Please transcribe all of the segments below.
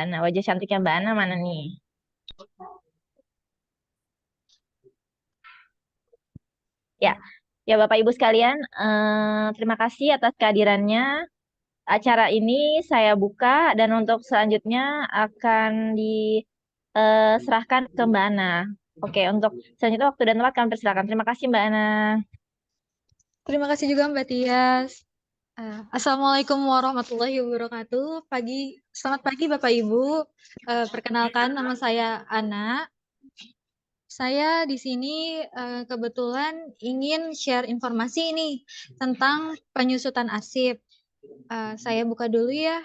Nah, wajah cantiknya Mbak Ana mana nih? Ya, ya Bapak Ibu sekalian, terima kasih atas kehadirannya. Acara ini saya buka dan untuk selanjutnya akan diserahkan ke Mbak Ana. Oke, untuk selanjutnya waktu dan tempat kami persilakan. Terima kasih Mbak Ana. Terima kasih juga Mbak Tias. Assalamualaikum warahmatullahi wabarakatuh. Selamat pagi Bapak Ibu. Perkenalkan nama saya Ana. Saya di sini kebetulan ingin share informasi ini tentang penyusutan arsip. Saya buka dulu ya.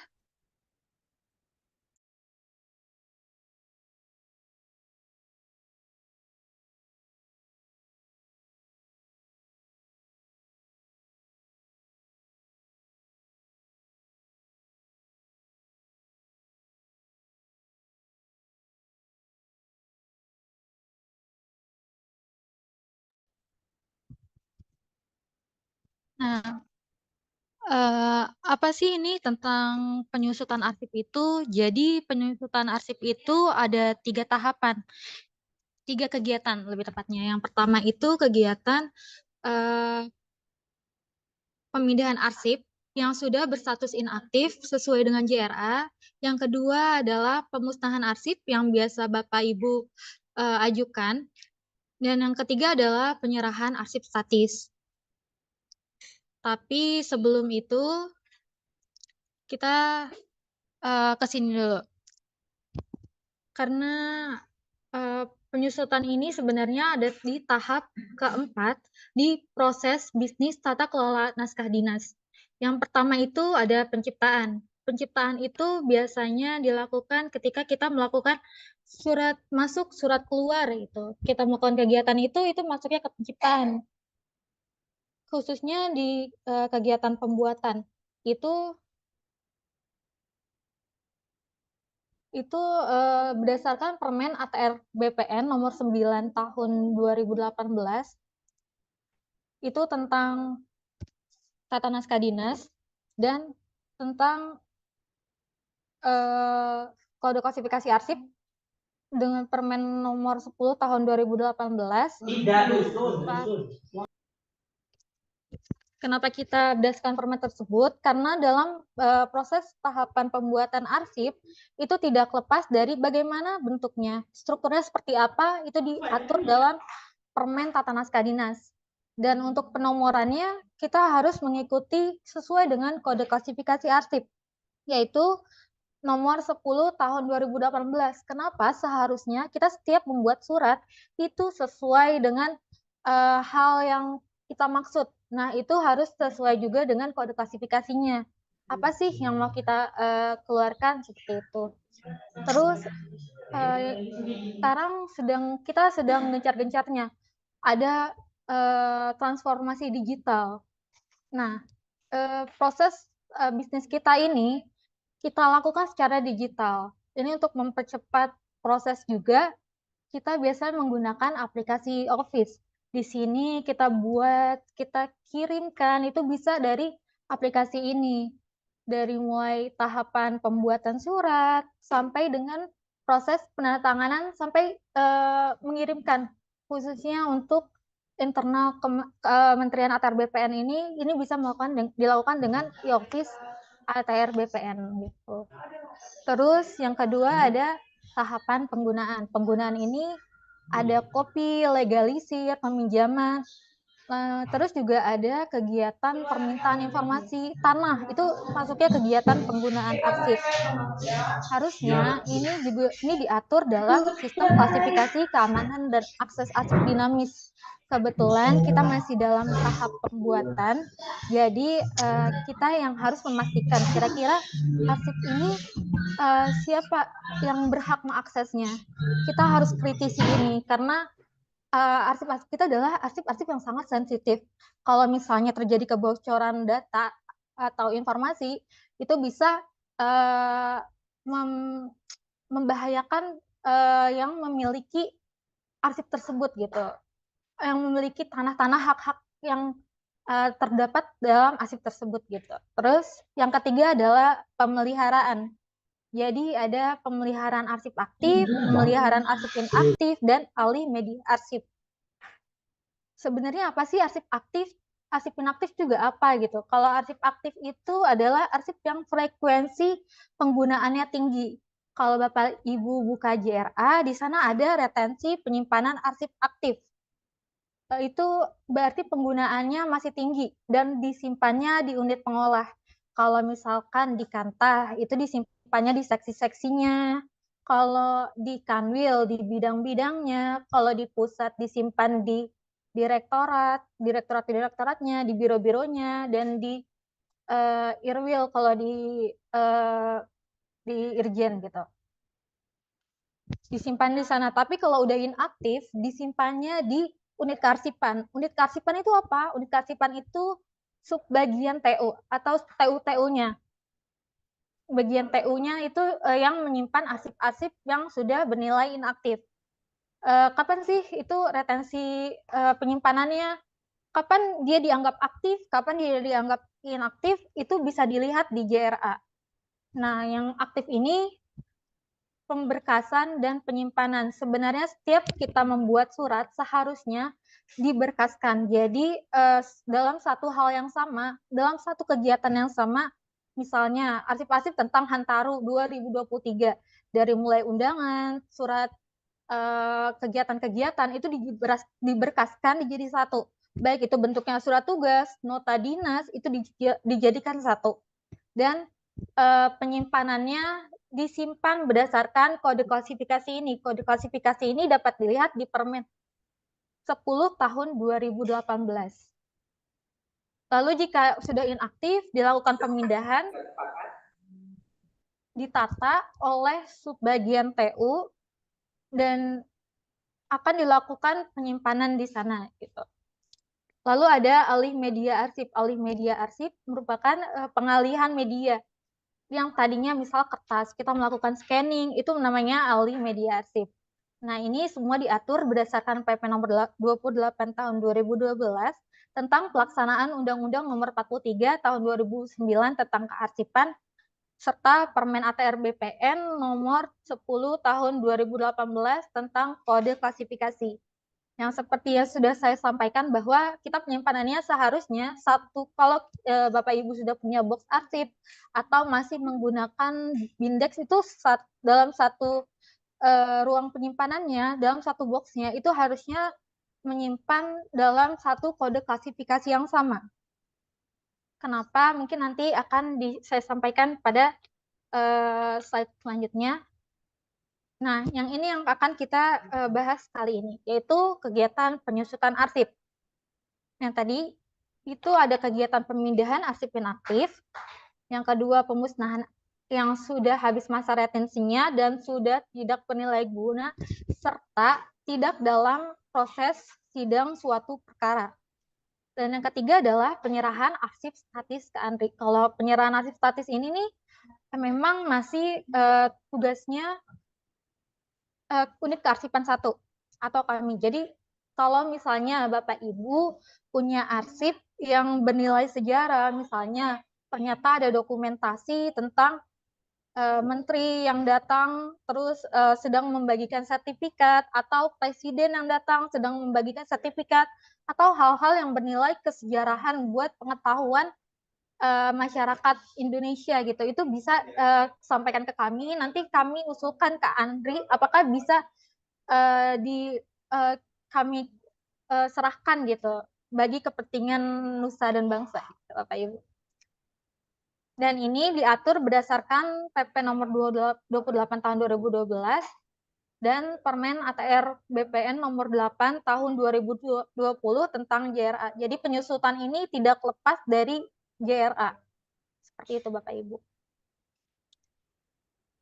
Nah, apa sih ini tentang penyusutan arsip itu? Jadi penyusutan arsip itu ada 3 tahapan, 3 kegiatan lebih tepatnya. Yang pertama itu kegiatan eh, pemindahan arsip yang sudah berstatus inaktif sesuai dengan JRA. Yang kedua adalah pemusnahan arsip yang biasa Bapak Ibu ajukan. Dan yang ketiga adalah penyerahan arsip statis. Tapi sebelum itu kita ke sini dulu. Karena penyusutan ini sebenarnya ada di tahap keempat di proses bisnis tata kelola naskah dinas. Yang pertama itu ada penciptaan. Penciptaan itu biasanya dilakukan ketika kita melakukan surat masuk, surat keluar itu. Kita melakukan kegiatan itu masuknya ke penciptaan. Khususnya di kegiatan pembuatan. Itu itu berdasarkan Permen ATR BPN nomor 9 tahun 2018 itu tentang tata naskah dinas dan tentang kode klasifikasi arsip dengan Permen nomor 10 tahun 2018. Kenapa kita berdasarkan permen tersebut? Karena dalam proses tahapan pembuatan arsip itu tidak lepas dari bagaimana bentuknya, strukturnya seperti apa itu diatur dalam Permen Tata Naskah Dinas. Dan untuk penomorannya kita harus mengikuti sesuai dengan kode klasifikasi arsip, yaitu nomor 10 tahun 2018. Kenapa seharusnya kita setiap membuat surat itu sesuai dengan hal yang kita maksud. Nah, itu harus sesuai juga dengan kode klasifikasinya. Apa sih yang mau kita keluarkan seperti itu. Terus sekarang kita sedang gencar-gencarnya ada transformasi digital. Nah, proses bisnis kita ini kita lakukan secara digital. Ini untuk mempercepat proses juga, kita biasanya menggunakan aplikasi Office. Di sini kita buat, kita kirimkan, itu bisa dari aplikasi ini. Dari mulai tahapan pembuatan surat, sampai dengan proses penandatanganan, sampai mengirimkan. Khususnya untuk internal Kementerian ATR BPN ini bisa dilakukan dengan e-Office ATR BPN gitu. Terus yang kedua ada tahapan penggunaan. Penggunaan ini ada kopi, legalisir, peminjaman, terus juga ada kegiatan permintaan informasi tanah. Itu masuknya kegiatan penggunaan arsip. Harusnya ini diatur dalam sistem klasifikasi keamanan dan akses arsip dinamis. Kebetulan kita masih dalam tahap pembuatan, jadi kita yang harus memastikan kira-kira arsip ini siapa yang berhak mengaksesnya. Kita harus kritisi ini karena arsip-arsip kita adalah arsip-arsip yang sangat sensitif. Kalau misalnya terjadi kebocoran data atau informasi, itu bisa membahayakan yang memiliki arsip tersebut gitu, yang memiliki tanah-tanah hak-hak yang terdapat dalam arsip tersebut gitu. Terus yang ketiga adalah pemeliharaan. Jadi ada pemeliharaan arsip aktif, pemeliharaan arsip inaktif, dan alih media arsip. Sebenarnya apa sih arsip aktif? Arsip inaktif juga apa gitu. Kalau arsip aktif itu adalah arsip yang frekuensi penggunaannya tinggi. Kalau Bapak Ibu buka JRA, di sana ada retensi penyimpanan arsip aktif. Itu berarti penggunaannya masih tinggi dan disimpannya di unit pengolah. Kalau misalkan di Kantah, itu disimpannya di seksi-seksinya. Kalau di Kanwil, di bidang-bidangnya. Kalau di pusat disimpan di direktorat, direktorat-direktoratnya, di biro-bironya, dan di Irwil kalau di Irjen gitu. Disimpan di sana. Tapi kalau udah inaktif, disimpannya di unit kearsipan. Unit kearsipan itu apa? Unit kearsipan itu subbagian TU atau TU-TU-nya. Bagian TU-nya itu yang menyimpan arsip-arsip yang sudah bernilai inaktif. Kapan sih itu retensi penyimpanannya? Kapan dia dianggap aktif, kapan dia dianggap inaktif, itu bisa dilihat di JRA. Nah, yang aktif ini pemberkasan dan penyimpanan. Sebenarnya setiap kita membuat surat seharusnya diberkaskan. Jadi dalam satu hal yang sama, dalam satu kegiatan yang sama, misalnya arsip-arsip tentang Hantaru 2023, dari mulai undangan, surat kegiatan-kegiatan itu diberkaskan jadi satu. Baik itu bentuknya surat tugas, nota dinas, itu dijadikan satu. Dan penyimpanannya disimpan berdasarkan kode klasifikasi ini. Kode klasifikasi ini dapat dilihat di Permen 10 tahun 2018. Lalu jika sudah inaktif, dilakukan pemindahan, ditata oleh subbagian TU, dan akan dilakukan penyimpanan di sana gitu. Lalu ada alih media arsip. Alih media arsip merupakan pengalihan media yang tadinya misal kertas, kita melakukan scanning, itu namanya alih media arsip. Nah, ini semua diatur berdasarkan PP nomor 28 tahun 2012 tentang pelaksanaan Undang-Undang nomor 43 tahun 2009 tentang kearsipan, serta Permen ATR BPN nomor 10 tahun 2018 tentang kode klasifikasi. Yang seperti yang sudah saya sampaikan bahwa kita penyimpanannya seharusnya satu, kalau Bapak Ibu sudah punya box arsip atau masih menggunakan Bindex, itu dalam satu ruang penyimpanannya, dalam satu boxnya itu harusnya menyimpan dalam satu kode klasifikasi yang sama. Kenapa? Mungkin nanti akan saya sampaikan pada slide selanjutnya. Nah, yang ini yang akan kita bahas kali ini, yaitu kegiatan penyusutan arsip. Yang tadi itu ada kegiatan pemindahan arsip inaktif, yang kedua pemusnahan yang sudah habis masa retensinya dan sudah tidak bernilai guna, serta tidak dalam proses sidang suatu perkara. Dan yang ketiga adalah penyerahan arsip statis ke ANRI. Kalau penyerahan arsip statis ini nih memang masih tugasnya unit kearsipan 1 atau kami. Jadi kalau misalnya Bapak Ibu punya arsip yang bernilai sejarah, misalnya ternyata ada dokumentasi tentang menteri yang datang terus sedang membagikan sertifikat, atau presiden yang datang sedang membagikan sertifikat, atau hal-hal yang bernilai kesejarahan buat pengetahuan masyarakat Indonesia gitu, itu bisa sampaikan ke kami, nanti kami usulkan ke Andri apakah bisa kami serahkan gitu bagi kepentingan nusa dan bangsa, gitu, Bapak Ibu. Dan ini diatur berdasarkan PP nomor 28 tahun 2012 dan Permen ATR BPN nomor 8 tahun 2020 tentang JRA. Jadi penyusutan ini tidak lepas dari JRA. Seperti itu Bapak Ibu.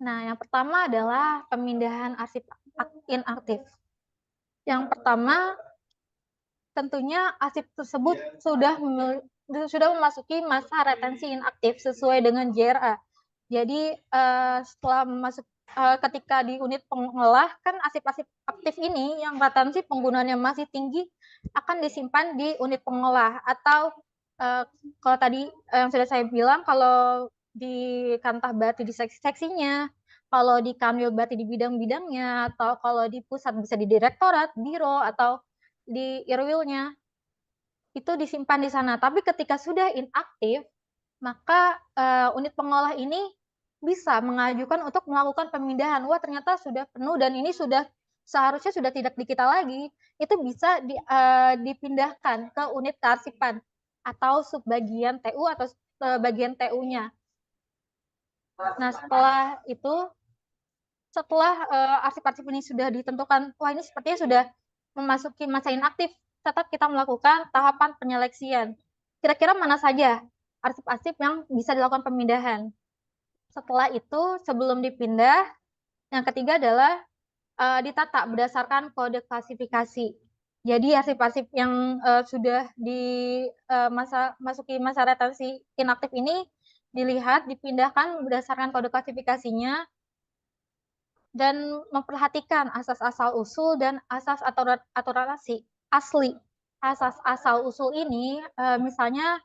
Nah, yang pertama adalah pemindahan arsip inaktif. Yang pertama, tentunya arsip tersebut sudah memasuki masa retensi inaktif sesuai dengan JRA. Jadi setelah masuk ketika di unit pengolah, kan arsip-arsip aktif ini yang retensi penggunaannya masih tinggi akan disimpan di unit pengolah, atau kalau tadi yang sudah saya bilang, kalau di Kantah Berarti di seksinya, Kalau di Kanwil berarti di bidang-bidangnya, atau kalau di pusat bisa di direktorat, biro, atau di irwilnya, itu disimpan di sana. Tapi ketika sudah inaktif, maka unit pengolah ini bisa mengajukan untuk melakukan pemindahan. Wah, ternyata sudah penuh dan ini sudah seharusnya sudah tidak di kita lagi. Itu bisa dipindahkan ke unit kearsipan atau subbagian TU atau bagian TU-nya. Nah, setelah arsip-arsip ini sudah ditentukan, wah ini sepertinya sudah memasuki masa inaktif, tetap kita melakukan tahapan penyeleksian. Kira-kira mana saja arsip-arsip yang bisa dilakukan pemindahan. Setelah itu, sebelum dipindah, yang ketiga adalah ditata berdasarkan kode klasifikasi. Jadi arsip-arsip yang sudah masuki masa retensi inaktif ini dilihat, dipindahkan berdasarkan kode klasifikasinya, dan memperhatikan asas asal usul dan asas aturan asli. Asas asal usul ini misalnya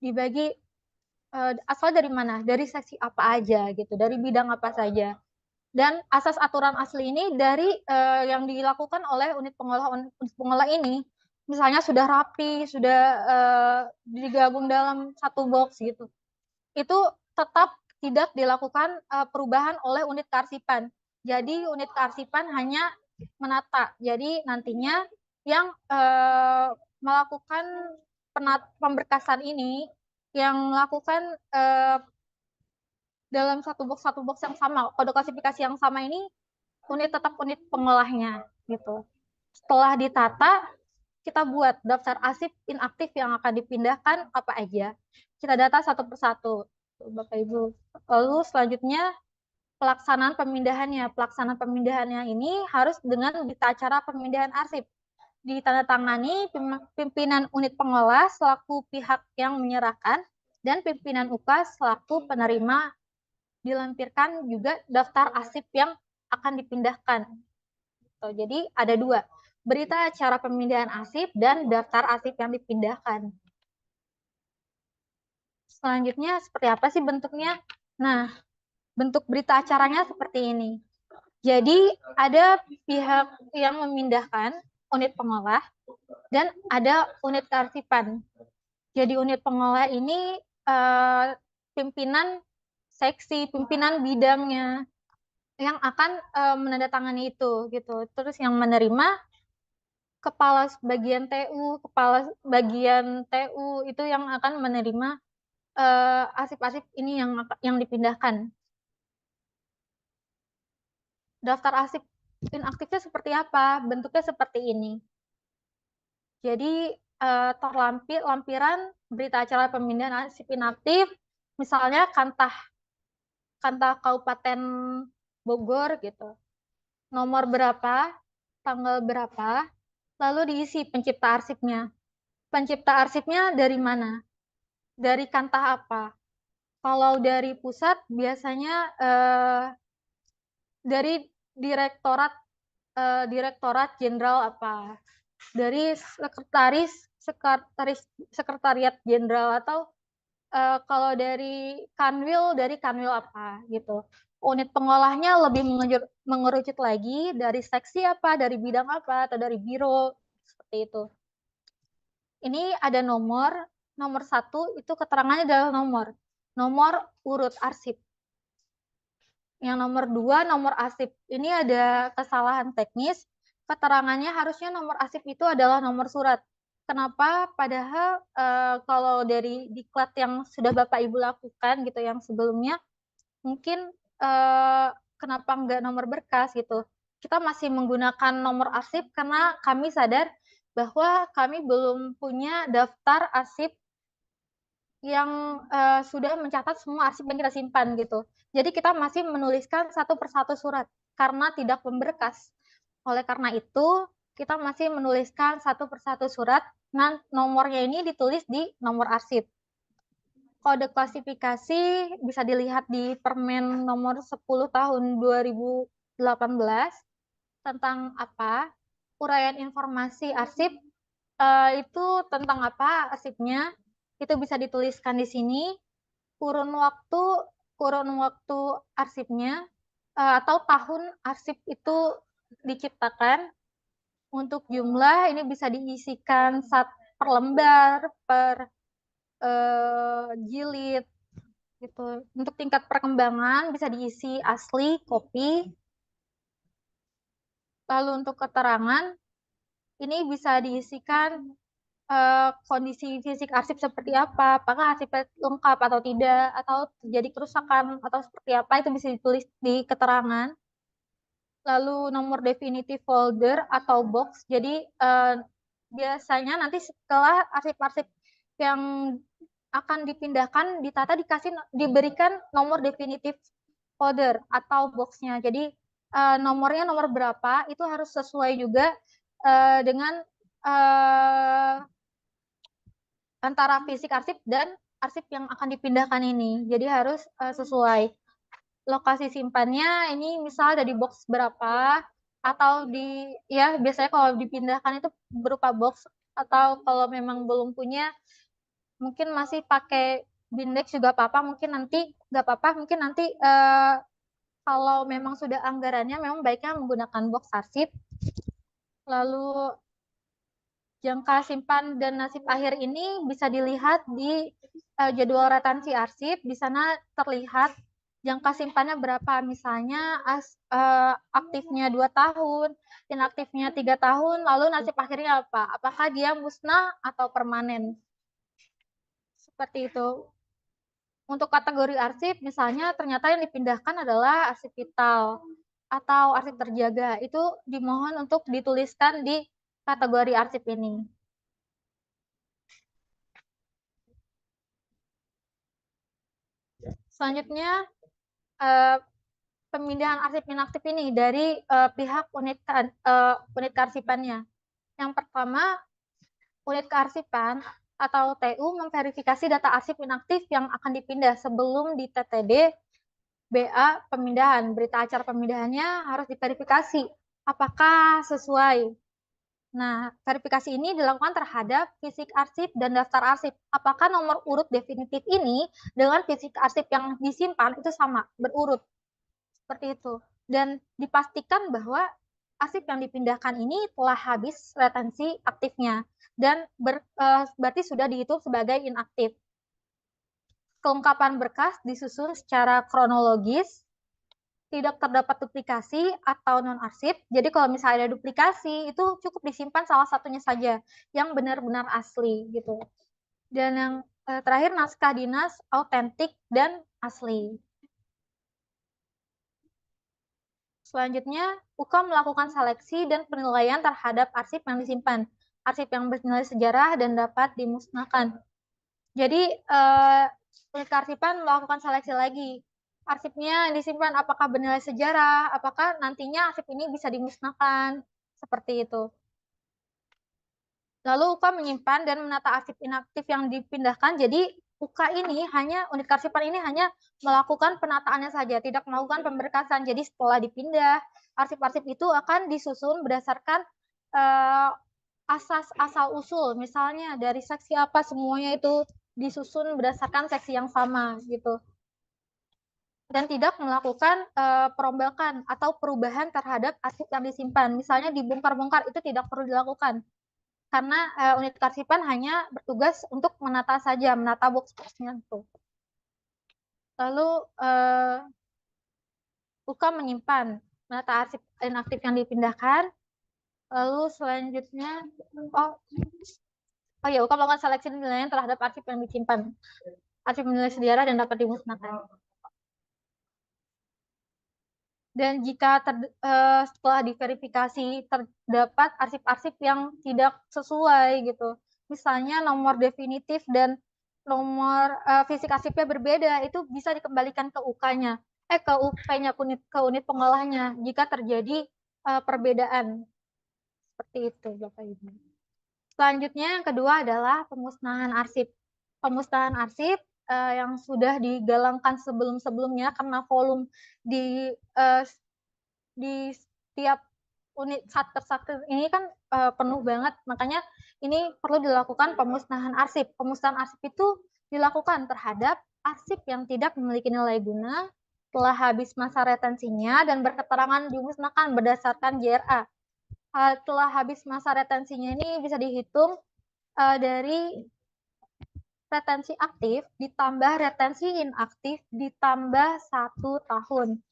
dibagi asal dari mana, dari seksi apa aja gitu, dari bidang apa saja. Dan asas aturan asli ini dari yang dilakukan oleh unit pengolah ini, misalnya sudah rapi, sudah digabung dalam satu box gitu, itu tetap tidak dilakukan perubahan oleh unit kearsipan. Jadi unit kearsipan hanya menata. Jadi nantinya yang melakukan pemberkasan ini, yang melakukan dalam satu box yang sama, kode klasifikasi yang sama ini, tetap unit pengolahnya gitu. Setelah ditata, kita buat daftar arsip inaktif yang akan dipindahkan apa aja. Kita data satu persatu, Bapak Ibu. Lalu selanjutnya pelaksanaan pemindahannya. Pelaksanaan pemindahannya ini harus dengan berita acara pemindahan arsip. Ditandatangani pimpinan unit pengolah selaku pihak yang menyerahkan dan pimpinan UKAS selaku penerima. Dilampirkan juga daftar arsip yang akan dipindahkan. Jadi ada dua, berita acara pemindahan arsip dan daftar arsip yang dipindahkan. Selanjutnya seperti apa sih bentuknya? Nah, bentuk berita acaranya seperti ini. Jadi ada pihak yang memindahkan unit pengolah dan ada unit kearsipan. Jadi unit pengolah ini pimpinan seksi, pimpinan bidangnya yang akan menandatangani itu gitu. Terus yang menerima kepala bagian TU, kepala bagian TU itu yang akan menerima arsip-arsip ini yang dipindahkan. Daftar arsip inaktifnya seperti apa? Bentuknya seperti ini. Jadi terlampir lampiran berita acara pemindahan arsip inaktif, misalnya Kantah Kabupaten Bogor gitu. Nomor berapa, tanggal berapa, lalu diisi pencipta arsipnya. Pencipta arsipnya dari mana? Dari Kantah apa? Kalau dari pusat biasanya dari direktorat direktorat jenderal apa? Dari sekretariat jenderal, atau kalau dari kanwil apa gitu. Unit pengolahnya lebih mengerucut lagi dari seksi apa, dari bidang apa, atau dari biro, seperti itu. Ini ada nomor 1 itu keterangannya adalah nomor urut arsip. Yang nomor 2 nomor arsip. Ini ada kesalahan teknis, keterangannya harusnya nomor arsip itu adalah nomor surat. Kenapa? Padahal kalau dari diklat yang sudah Bapak Ibu lakukan gitu yang sebelumnya, mungkin kenapa nggak nomor berkas gitu. Kita masih menggunakan nomor arsip karena kami sadar bahwa kami belum punya daftar arsip yang sudah mencatat semua arsip yang kita simpan gitu. Jadi kita masih menuliskan satu persatu surat karena tidak memberkas. Oleh karena itu, kita masih menuliskan satu persatu surat, dan nomornya ini ditulis di nomor arsip. Kode klasifikasi bisa dilihat di Permen nomor 10 tahun 2018 tentang apa? Uraian informasi arsip itu tentang apa arsipnya? Itu bisa dituliskan di sini. Kurun waktu arsipnya, atau tahun arsip itu diciptakan. Untuk jumlah ini bisa diisikan per lembar, per jilid gitu. Untuk tingkat perkembangan bisa diisi asli, kopi. Lalu untuk keterangan ini bisa diisikan kondisi fisik arsip seperti apa, apakah arsipnya lengkap atau tidak, atau terjadi kerusakan atau seperti apa, itu bisa ditulis di keterangan. Lalu nomor definitif folder atau box. Jadi biasanya nanti setelah arsip-arsip yang akan dipindahkan ditata diberikan nomor definitif folder atau boxnya. Jadi nomornya nomor berapa itu harus sesuai juga dengan antara fisik arsip dan arsip yang akan dipindahkan ini. Jadi harus sesuai. Lokasi simpannya ini misal ada di box berapa, atau ya biasanya kalau dipindahkan itu berupa box, atau kalau memang belum punya mungkin masih pakai Bindex juga apa-apa, mungkin nanti nggak apa-apa, mungkin nanti kalau memang sudah anggarannya memang baiknya menggunakan box arsip. Lalu jangka simpan dan nasib akhir ini bisa dilihat di jadwal retensi arsip. Di sana terlihat jangka simpannya berapa. Misalnya aktifnya 2 tahun, inaktifnya 3 tahun, lalu nasib akhirnya apa? Apakah dia musnah atau permanen? Seperti itu. Untuk kategori arsip, misalnya ternyata yang dipindahkan adalah arsip vital atau arsip terjaga. Itu dimohon untuk dituliskan di kategori arsip ini. Selanjutnya, pemindahan arsip inaktif ini dari pihak unit kearsipannya. Yang pertama, unit kearsipan atau TU memverifikasi data arsip inaktif yang akan dipindah sebelum di TTD BA pemindahan. Berita acara pemindahannya harus diverifikasi apakah sesuai. Nah, verifikasi ini dilakukan terhadap fisik arsip dan daftar arsip. Apakah nomor urut definitif ini dengan fisik arsip yang disimpan itu sama, berurut. Seperti itu. Dan dipastikan bahwa arsip yang dipindahkan ini telah habis retensi aktifnya dan berarti sudah dihitung sebagai inaktif. Kelengkapan berkas disusun secara kronologis, tidak terdapat duplikasi atau non-arsip. Jadi kalau misalnya ada duplikasi, itu cukup disimpan salah satunya saja yang benar-benar asli gitu. Dan yang terakhir, naskah dinas autentik dan asli. Selanjutnya, UK melakukan seleksi dan penilaian terhadap arsip yang disimpan. Arsip yang bernilai sejarah dan dapat dimusnahkan. Jadi, unit kearsipan melakukan seleksi lagi. Arsipnya yang disimpan apakah bernilai sejarah, apakah nantinya arsip ini bisa dimusnahkan, seperti itu. Lalu UK menyimpan dan menata arsip inaktif yang dipindahkan. Jadi unit kearsipan ini hanya melakukan penataannya saja, tidak melakukan pemberkasan. Jadi setelah dipindah, arsip-arsip itu akan disusun berdasarkan asas asal usul. Misalnya dari seksi apa semuanya itu disusun berdasarkan seksi yang sama gitu. Dan tidak melakukan perombakan atau perubahan terhadap arsip yang disimpan. Misalnya dibongkar-bongkar itu tidak perlu dilakukan. Karena unit kearsipan hanya bertugas untuk menata saja, menata box-boxnya itu. Lalu UK menyimpan menata arsip inaktif yang dipindahkan. Lalu selanjutnya, ya UK melakukan seleksi dan penilaian terhadap arsip yang disimpan. Arsip bernilai sejarah dan dapat dimusnahkan. Dan jika setelah diverifikasi terdapat arsip-arsip yang tidak sesuai gitu, misalnya nomor definitif dan nomor fisik arsipnya berbeda, itu bisa dikembalikan ke UK-nya, ke UP-nya, ke unit pengolahnya jika terjadi perbedaan. Seperti itu, Bapak Ibu. Selanjutnya yang kedua adalah pemusnahan arsip. Pemusnahan arsip yang sudah digalangkan sebelum-sebelumnya karena volume di setiap unit satker ini kan penuh banget, makanya ini perlu dilakukan pemusnahan arsip. Pemusnahan arsip itu dilakukan terhadap arsip yang tidak memiliki nilai guna, telah habis masa retensinya dan berketerangan dimusnahkan berdasarkan JRA. Telah habis masa retensinya ini bisa dihitung dari retensi aktif ditambah retensi inaktif ditambah 1 tahun.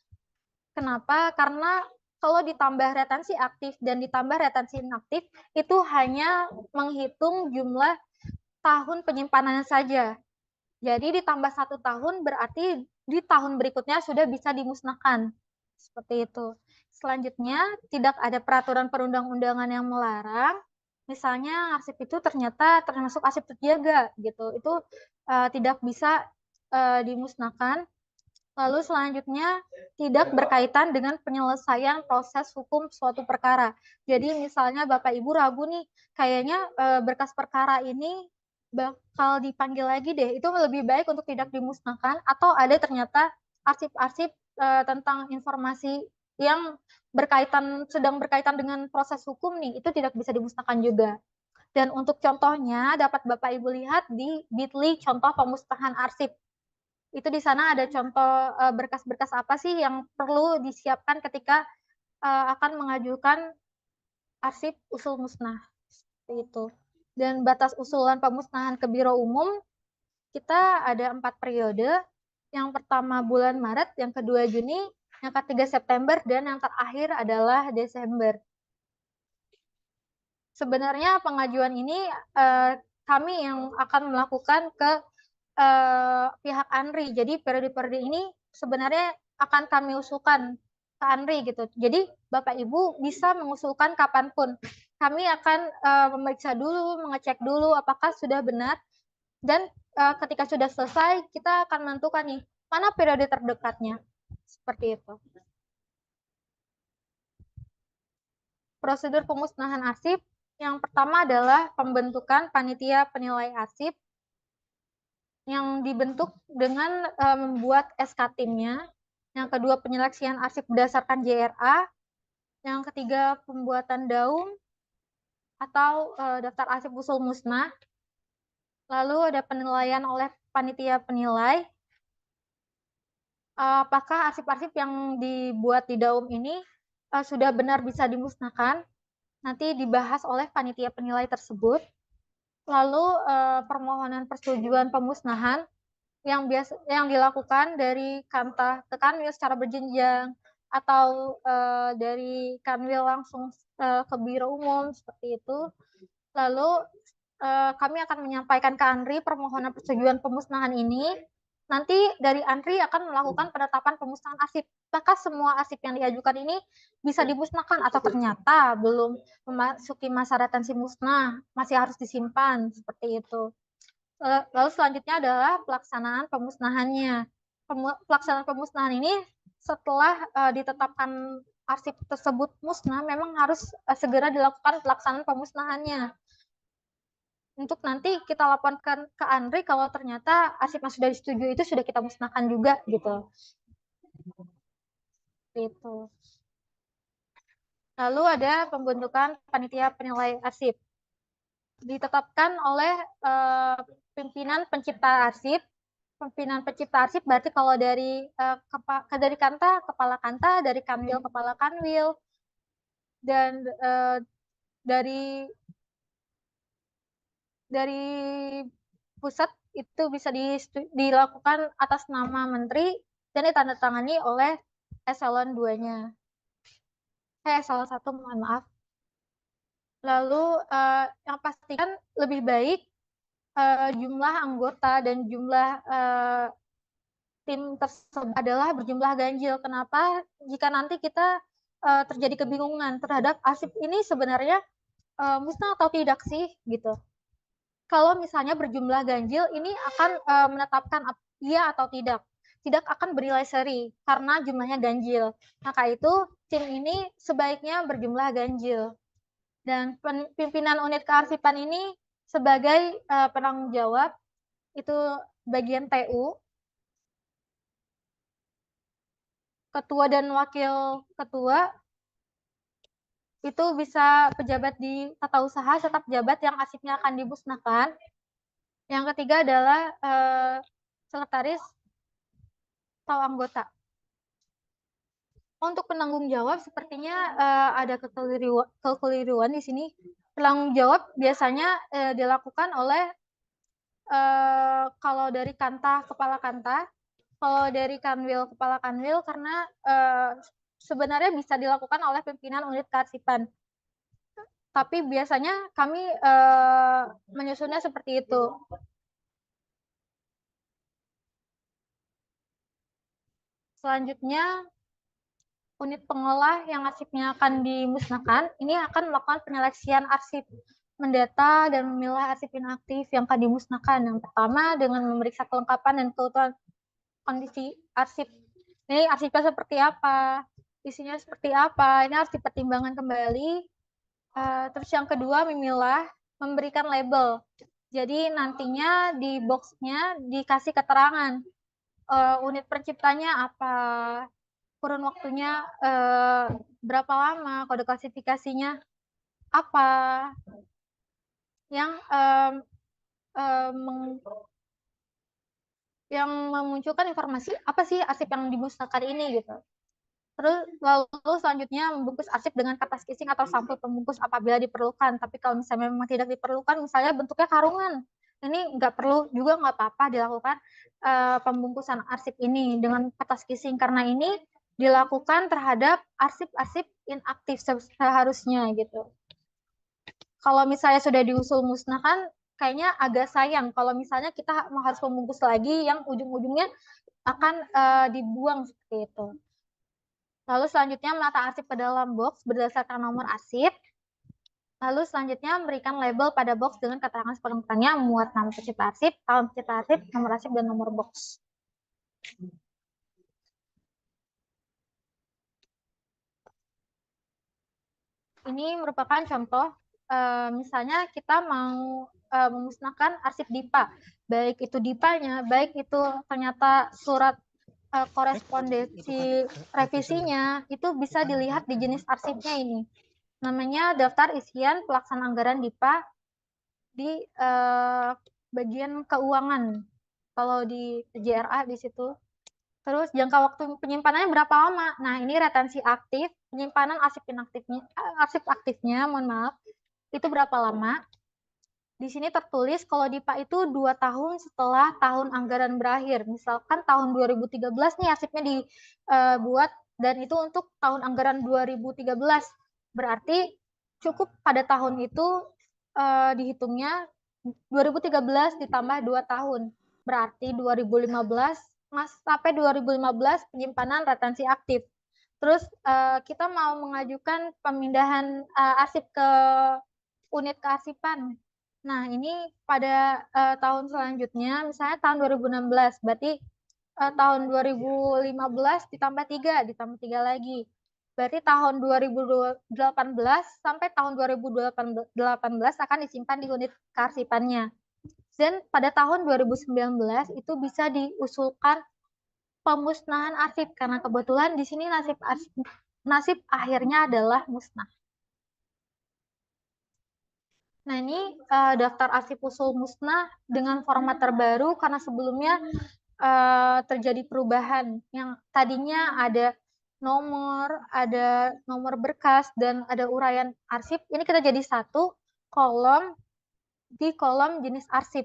Kenapa? Karena kalau ditambah retensi aktif dan ditambah retensi inaktif, itu hanya menghitung jumlah tahun penyimpanan saja. Jadi ditambah 1 tahun berarti di tahun berikutnya sudah bisa dimusnahkan. Seperti itu. Selanjutnya, tidak ada peraturan perundang-undangan yang melarang. Misalnya arsip itu ternyata termasuk arsip terjaga gitu. Itu tidak bisa dimusnahkan. Lalu selanjutnya tidak berkaitan dengan penyelesaian proses hukum suatu perkara. Jadi misalnya Bapak Ibu ragu nih, kayaknya berkas perkara ini bakal dipanggil lagi deh. Itu lebih baik untuk tidak dimusnahkan atau ada ternyata arsip-arsip tentang informasi yang sedang berkaitan dengan proses hukum nih, itu tidak bisa dimusnahkan juga. Dan untuk contohnya dapat Bapak Ibu lihat di Bitly contoh pemusnahan arsip. Itu di sana ada contoh berkas-berkas apa sih yang perlu disiapkan ketika akan mengajukan arsip usul musnah. Seperti itu. Dan batas usulan pemusnahan ke Biro Umum kita ada 4 periode. Yang pertama bulan Maret, yang kedua Juni, yang ketiga September, dan yang terakhir adalah Desember. Sebenarnya pengajuan ini kami yang akan melakukan ke pihak ANRI. Jadi periode-periode ini sebenarnya akan kami usulkan ke ANRI gitu. Jadi Bapak Ibu bisa mengusulkan kapanpun. Kami akan memeriksa dulu, mengecek dulu apakah sudah benar. Dan ketika sudah selesai, kita akan menentukan nih, mana periode terdekatnya. Seperti itu. Prosedur pemusnahan arsip, yang pertama adalah pembentukan panitia penilai arsip yang dibentuk dengan membuat SK timnya. Yang kedua, penyeleksian arsip berdasarkan JRA. Yang ketiga, pembuatan daum atau daftar arsip usul musnah. Lalu ada penilaian oleh panitia penilai. Apakah arsip-arsip yang dibuat di daum ini sudah benar bisa dimusnahkan? Nanti dibahas oleh panitia penilai tersebut. Lalu permohonan persetujuan pemusnahan yang dilakukan dari Kanta ke Kanwil secara berjenjang atau dari Kanwil langsung ke Biro Umum seperti itu. Lalu kami akan menyampaikan ke ANRI permohonan persetujuan pemusnahan ini. Nanti dari ANRI akan melakukan penetapan pemusnahan arsip. Apakah semua arsip yang diajukan ini bisa dimusnahkan atau ternyata belum memasuki masa retensi musnah, masih harus disimpan seperti itu. Lalu selanjutnya adalah pelaksanaan pemusnahannya. Pelaksanaan pemusnahan ini setelah ditetapkan arsip tersebut musnah, memang harus segera dilakukan pelaksanaan pemusnahannya. Untuk nanti kita laporkan ke ANRI kalau ternyata arsip yang sudah disetujui itu sudah kita musnahkan juga gitu. Gitu. Lalu ada pembentukan panitia penilai arsip. Ditetapkan oleh pimpinan pencipta arsip. Pimpinan pencipta arsip berarti kalau dari Kanta kepala Kanta, dari Kanwil kepala Kanwil, dan dari pusat itu bisa dilakukan atas nama menteri dan ditandatangani oleh eselon 2-nya. Eselon 1, mohon maaf. Lalu yang pastikan lebih baik jumlah anggota dan jumlah tim tersebut adalah berjumlah ganjil. Kenapa? Jika nanti kita terjadi kebingungan terhadap arsip ini sebenarnya musnah atau tidak sih gitu. Kalau misalnya berjumlah ganjil, ini akan menetapkan iya atau tidak. Tidak akan bernilai seri karena jumlahnya ganjil. Maka itu tim ini sebaiknya berjumlah ganjil. Dan pimpinan unit kearsipan ini sebagai penanggung jawab itu bagian TU, ketua dan wakil ketua itu bisa pejabat di tata usaha serta pejabat yang arsipnya akan dimusnahkan. Yang ketiga adalah sekretaris atau anggota. Untuk penanggung jawab sepertinya ada kekeliruan di sini. Penanggung jawab biasanya dilakukan oleh kalau dari kanta kepala kanta, kalau dari kanwil kepala kanwil karena sebenarnya bisa dilakukan oleh pimpinan unit kearsipan. Tapi biasanya kami menyusunnya seperti itu. Selanjutnya, unit pengolah yang arsipnya akan dimusnahkan, ini akan melakukan penyeleksian arsip, mendata dan memilah arsip inaktif yang akan dimusnahkan. Yang pertama, dengan memeriksa kelengkapan dan keutuhan kondisi arsip. Ini arsipnya seperti apa, isinya seperti apa, ini harus dipertimbangkan kembali. Terus yang kedua, memilah, memberikan label. Jadi nantinya di boxnya dikasih keterangan unit penciptanya apa, kurun waktunya berapa lama, kode klasifikasinya apa, yang yang memunculkan informasi apa sih arsip yang dimusnahkan ini gitu. Terus lalu selanjutnya membungkus arsip dengan kertas kissing atau sampul pembungkus apabila diperlukan. Tapi kalau misalnya memang tidak diperlukan, misalnya bentuknya karungan, ini nggak perlu juga, nggak apa-apa dilakukan pembungkusan arsip ini dengan kertas kissing karena ini dilakukan terhadap arsip-arsip inaktif seharusnya gitu. Kalau misalnya sudah diusul musnahkan, kayaknya agak sayang kalau misalnya kita harus membungkus lagi yang ujung-ujungnya akan dibuang seperti itu. Lalu selanjutnya menata arsip ke dalam box berdasarkan nomor arsip. Lalu selanjutnya memberikan label pada box dengan keterangan sepenuhnya memuat nama pencipta arsip, tahun pencipta arsip, nomor arsip, dan nomor box. Ini merupakan contoh, misalnya kita mau memusnahkan arsip DIPA, baik itu DIPA-nya, baik itu ternyata surat korespondensi revisinya, itu bisa dilihat di jenis arsipnya ini. Namanya daftar isian pelaksanaan anggaran DIPA di bagian keuangan. Kalau di JRA di situ. Terus jangka waktu penyimpanannya berapa lama? Nah, ini retensi aktif, penyimpanan arsip aktifnya, mohon maaf, itu berapa lama? Di sini tertulis kalau DIPA itu 2 tahun setelah tahun anggaran berakhir. Misalkan tahun 2013 nih arsipnya dibuat dan itu untuk tahun anggaran 2013. Berarti cukup pada tahun itu dihitungnya 2013 ditambah 2 tahun. Berarti 2015 sampai 2015 penyimpanan retensi aktif. Terus kita mau mengajukan pemindahan arsip ke unit kearsipan. Nah, ini pada tahun selanjutnya, misalnya tahun 2016, berarti tahun 2015 ditambah 3 lagi. Berarti tahun 2018 sampai tahun 2018 akan disimpan di unit kearsipannya. Dan pada tahun 2019 itu bisa diusulkan pemusnahan arsip karena kebetulan di sini nasib akhirnya adalah musnah. Nah, ini daftar arsip usul musnah dengan format terbaru karena sebelumnya terjadi perubahan. Yang tadinya ada nomor berkas, dan ada uraian arsip. Ini kita jadi satu kolom di kolom jenis arsip.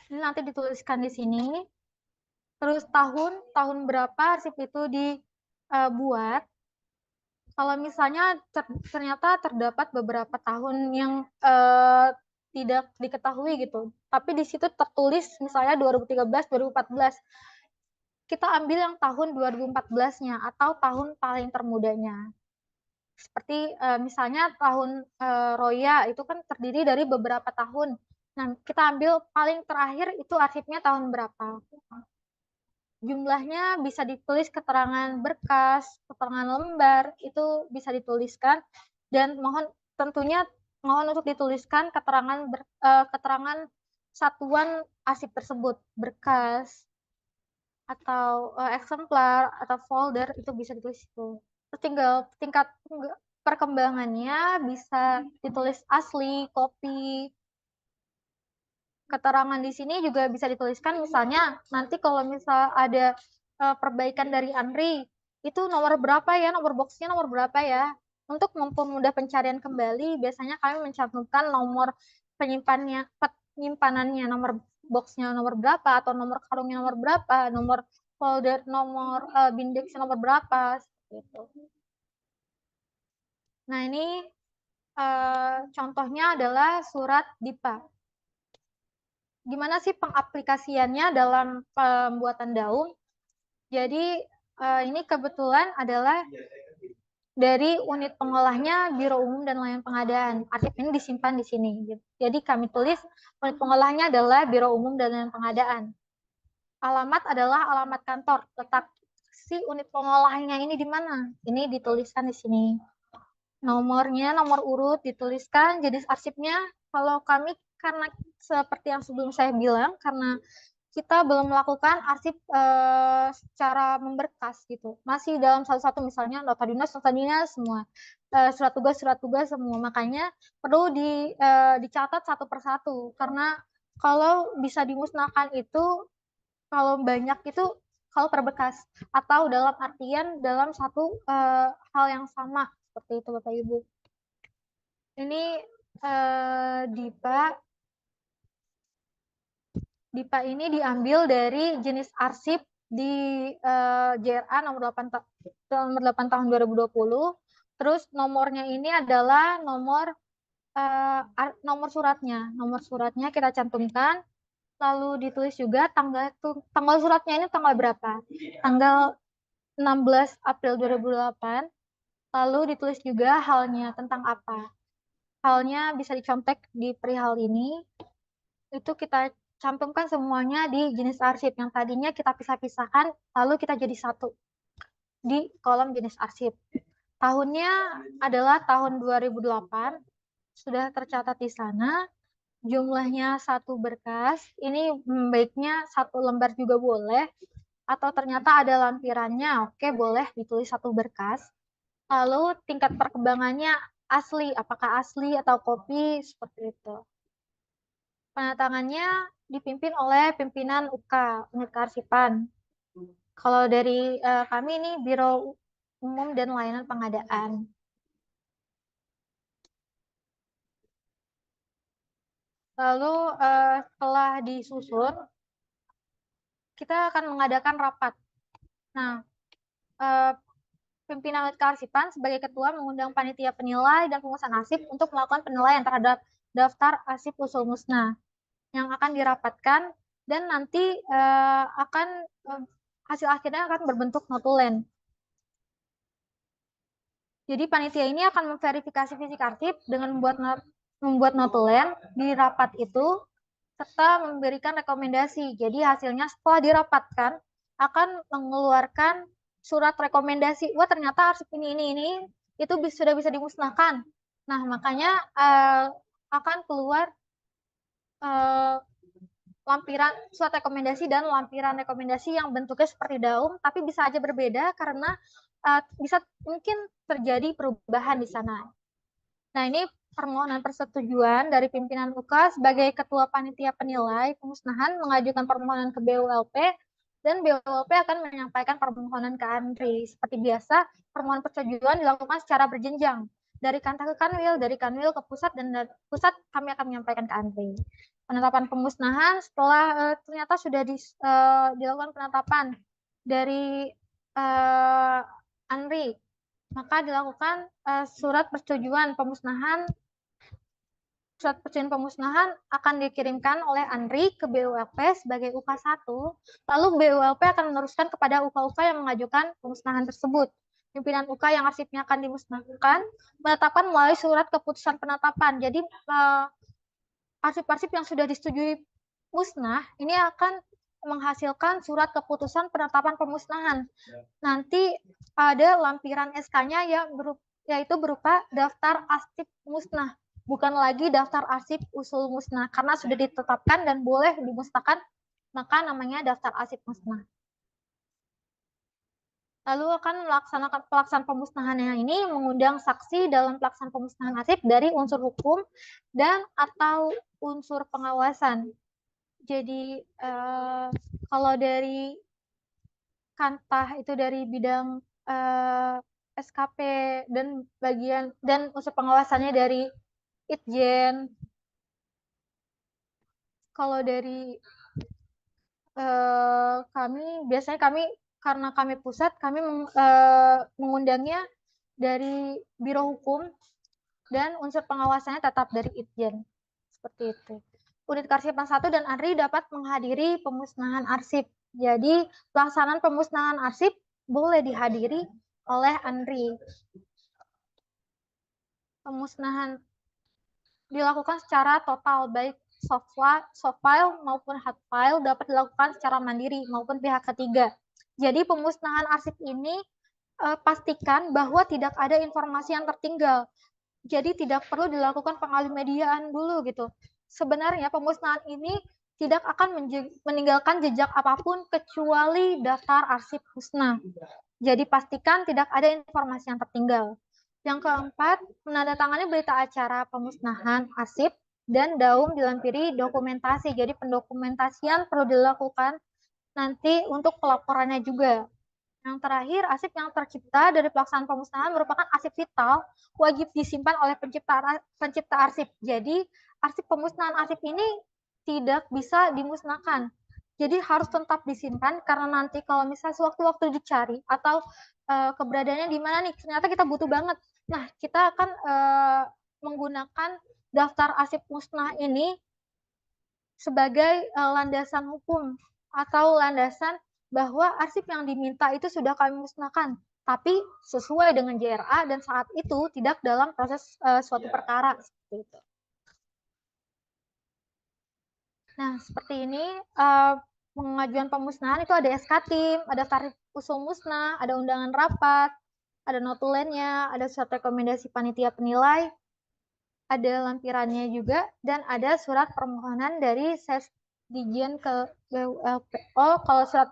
Ini nanti dituliskan di sini. Terus tahun berapa arsip itu dibuat. Kalau misalnya ternyata terdapat beberapa tahun yang tidak diketahui gitu, tapi di situ tertulis misalnya 2013, 2014, kita ambil yang tahun 2014-nya atau tahun paling termudanya. Seperti misalnya tahun Roya itu kan terdiri dari beberapa tahun. Nah, kita ambil paling terakhir itu arsipnya tahun berapa. Jumlahnya bisa ditulis keterangan berkas, keterangan lembar, itu bisa dituliskan dan tentunya mohon untuk dituliskan keterangan satuan arsip tersebut, berkas atau eksemplar atau folder, itu bisa ditulis itu. Terus tinggal tingkat perkembangannya bisa ditulis asli, kopi. Keterangan di sini juga bisa dituliskan misalnya nanti kalau misal ada perbaikan dari ANRI, itu nomor berapa ya, nomor boxnya nomor berapa ya. Untuk mempermudah pencarian kembali, biasanya kami mencantumkan nomor penyimpanannya, nomor boxnya nomor berapa, atau nomor karungnya nomor berapa, nomor folder, nomor bin indeksnya nomor berapa, seperti itu. Nah, ini contohnya adalah surat DIPA. Gimana sih pengaplikasiannya dalam pembuatan daum? Jadi ini kebetulan adalah dari unit pengolahnya Biro Umum dan Layanan Pengadaan. Arsip ini disimpan di sini. Jadi kami tulis unit pengolahnya adalah Biro Umum dan Layanan Pengadaan. Alamat adalah alamat kantor. Letak si unit pengolahnya ini di mana? Ini dituliskan di sini. Nomornya, nomor urut dituliskan, jenis arsipnya. Kalau kami karena seperti yang sebelum saya bilang, karena kita belum melakukan arsip secara memberkas gitu. Masih dalam satu-satu, misalnya nota dinas semua. Surat tugas semua. Makanya perlu dicatat satu persatu. Karena kalau bisa dimusnahkan itu, kalau banyak itu, kalau per bekas. Atau dalam artian dalam satu hal yang sama. Seperti itu Bapak Ibu. Ini DIPA. DIPA ini diambil dari jenis arsip di JRA nomor 8 tahun 2020. Terus nomornya ini adalah nomor suratnya. Nomor suratnya kita cantumkan, lalu ditulis juga tanggal suratnya ini tanggal berapa? Tanggal 16 April 2008. Lalu ditulis juga halnya tentang apa. Halnya bisa dicontek di perihal ini. Itu kita cantumkan semuanya di jenis arsip yang tadinya kita pisah-pisahkan, lalu kita jadi satu di kolom jenis arsip. Tahunnya adalah tahun 2008, sudah tercatat di sana. Jumlahnya satu berkas, ini baiknya satu lembar juga boleh, atau ternyata ada lampirannya, oke boleh ditulis satu berkas. Lalu tingkat perkembangannya asli, apakah asli atau kopi, seperti itu. Penatangannya dipimpin oleh pimpinan UK, unit kearsipan. Kalau dari kami ini Biro Umum dan Layanan Pengadaan. Lalu setelah disusun, kita akan mengadakan rapat. Nah, pimpinan unit kearsipan sebagai ketua mengundang panitia penilai dan pengurusan arsip untuk melakukan penilaian terhadap daftar arsip usul musnah yang akan dirapatkan, dan nanti hasil akhirnya akan berbentuk notulen. Jadi panitia ini akan memverifikasi fisik arsip dengan membuat notulen di rapat itu, serta memberikan rekomendasi. Jadi hasilnya setelah dirapatkan akan mengeluarkan surat rekomendasi. Wah, ternyata arsip ini itu sudah bisa dimusnahkan. Nah, makanya akan keluar lampiran surat rekomendasi dan lampiran rekomendasi yang bentuknya seperti daum, tapi bisa aja berbeda karena bisa mungkin terjadi perubahan di sana. Nah, ini permohonan persetujuan dari pimpinan UK sebagai ketua panitia penilai pemusnahan mengajukan permohonan ke BULP, dan BULP akan menyampaikan permohonan ke ANRI. Seperti biasa, permohonan persetujuan dilakukan secara berjenjang. Dari Kantor ke Kanwil, dari Kanwil ke pusat, dan dari pusat kami akan menyampaikan ke ANRI. Penetapan pemusnahan setelah ternyata sudah dilakukan penetapan dari ANRI, maka dilakukan surat persetujuan pemusnahan. Surat persetujuan pemusnahan akan dikirimkan oleh ANRI ke BULP sebagai UK1, lalu BULP akan meneruskan kepada UK-UK yang mengajukan pemusnahan tersebut. Pimpinan UK yang arsipnya akan dimusnahkan menetapkan melalui surat keputusan penetapan. Jadi arsip-arsip yang sudah disetujui musnah ini akan menghasilkan surat keputusan penetapan pemusnahan. Nanti ada lampiran SK-nya yaitu berupa daftar arsip musnah, bukan lagi daftar arsip usul musnah, karena sudah ditetapkan dan boleh dimusnahkan, maka namanya daftar arsip musnah. Lalu akan melaksanakan pelaksanaan pemusnahan yang ini mengundang saksi dalam pelaksanaan pemusnahan arsip dari unsur hukum dan atau unsur pengawasan. Jadi kalau dari Kantah itu dari bidang eh, SKP dan bagian dan unsur pengawasannya dari Itjen. Kalau dari kami biasanya karena kami pusat kami mengundangnya dari Biro Hukum dan unsur pengawasannya tetap dari Itjen. Seperti itu. Unit Karsipan 1 dan ANRI dapat menghadiri pemusnahan arsip. Jadi, pelaksanaan pemusnahan arsip boleh dihadiri oleh ANRI. Pemusnahan dilakukan secara total, baik soft file maupun hard file dapat dilakukan secara mandiri maupun pihak ketiga. Jadi, pemusnahan arsip ini pastikan bahwa tidak ada informasi yang tertinggal. Jadi tidak perlu dilakukan pengalimediaan dulu gitu. Sebenarnya pemusnahan ini tidak akan meninggalkan jejak apapun kecuali daftar arsip musnah. Jadi pastikan tidak ada informasi yang tertinggal. Yang keempat, menandatangani berita acara pemusnahan arsip dan daum dilampiri dokumentasi. Jadi pendokumentasian perlu dilakukan nanti untuk pelaporannya juga. Yang terakhir, arsip yang tercipta dari pelaksanaan pemusnahan merupakan arsip vital, wajib disimpan oleh pencipta arsip. Jadi, arsip pemusnahan arsip ini tidak bisa dimusnahkan. Jadi harus tetap disimpan karena nanti kalau misalnya sewaktu-waktu dicari atau keberadaannya di mana nih, ternyata kita butuh banget. Nah, kita akan menggunakan daftar arsip musnah ini sebagai landasan hukum atau landasan bahwa arsip yang diminta itu sudah kami musnahkan, tapi sesuai dengan JRA dan saat itu tidak dalam proses suatu perkara seperti itu. Nah, seperti ini pengajuan pemusnahan itu ada SK tim, ada tarif usul musnah, ada undangan rapat, ada notulennya, ada surat rekomendasi panitia penilai, ada lampirannya juga, dan ada surat permohonan dari Sesdijen ke BULPO. Kalau surat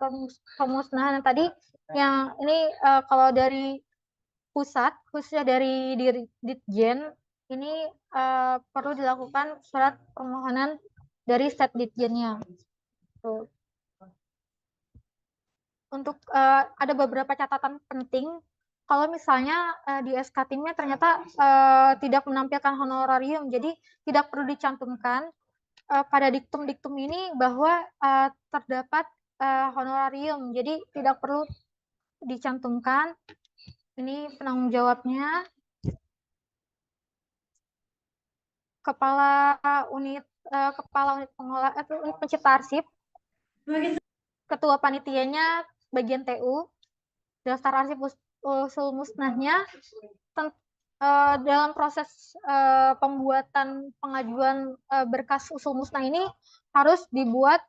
pemusnahan yang tadi, yang ini kalau dari pusat, khususnya dari Ditjen, ini perlu dilakukan surat permohonan dari Setditjennya. Untuk ada beberapa catatan penting. Kalau misalnya di SK timnya ternyata tidak menampilkan honorarium, jadi tidak perlu dicantumkan pada diktum-diktum ini bahwa terdapat honorarium, jadi tidak perlu dicantumkan. Ini penanggung jawabnya kepala unit pengelola unit pencipta arsip, ketua panitianya bagian TU, daftar arsip usul musnahnya dalam proses pembuatan pengajuan berkas usul musnah ini harus dibuat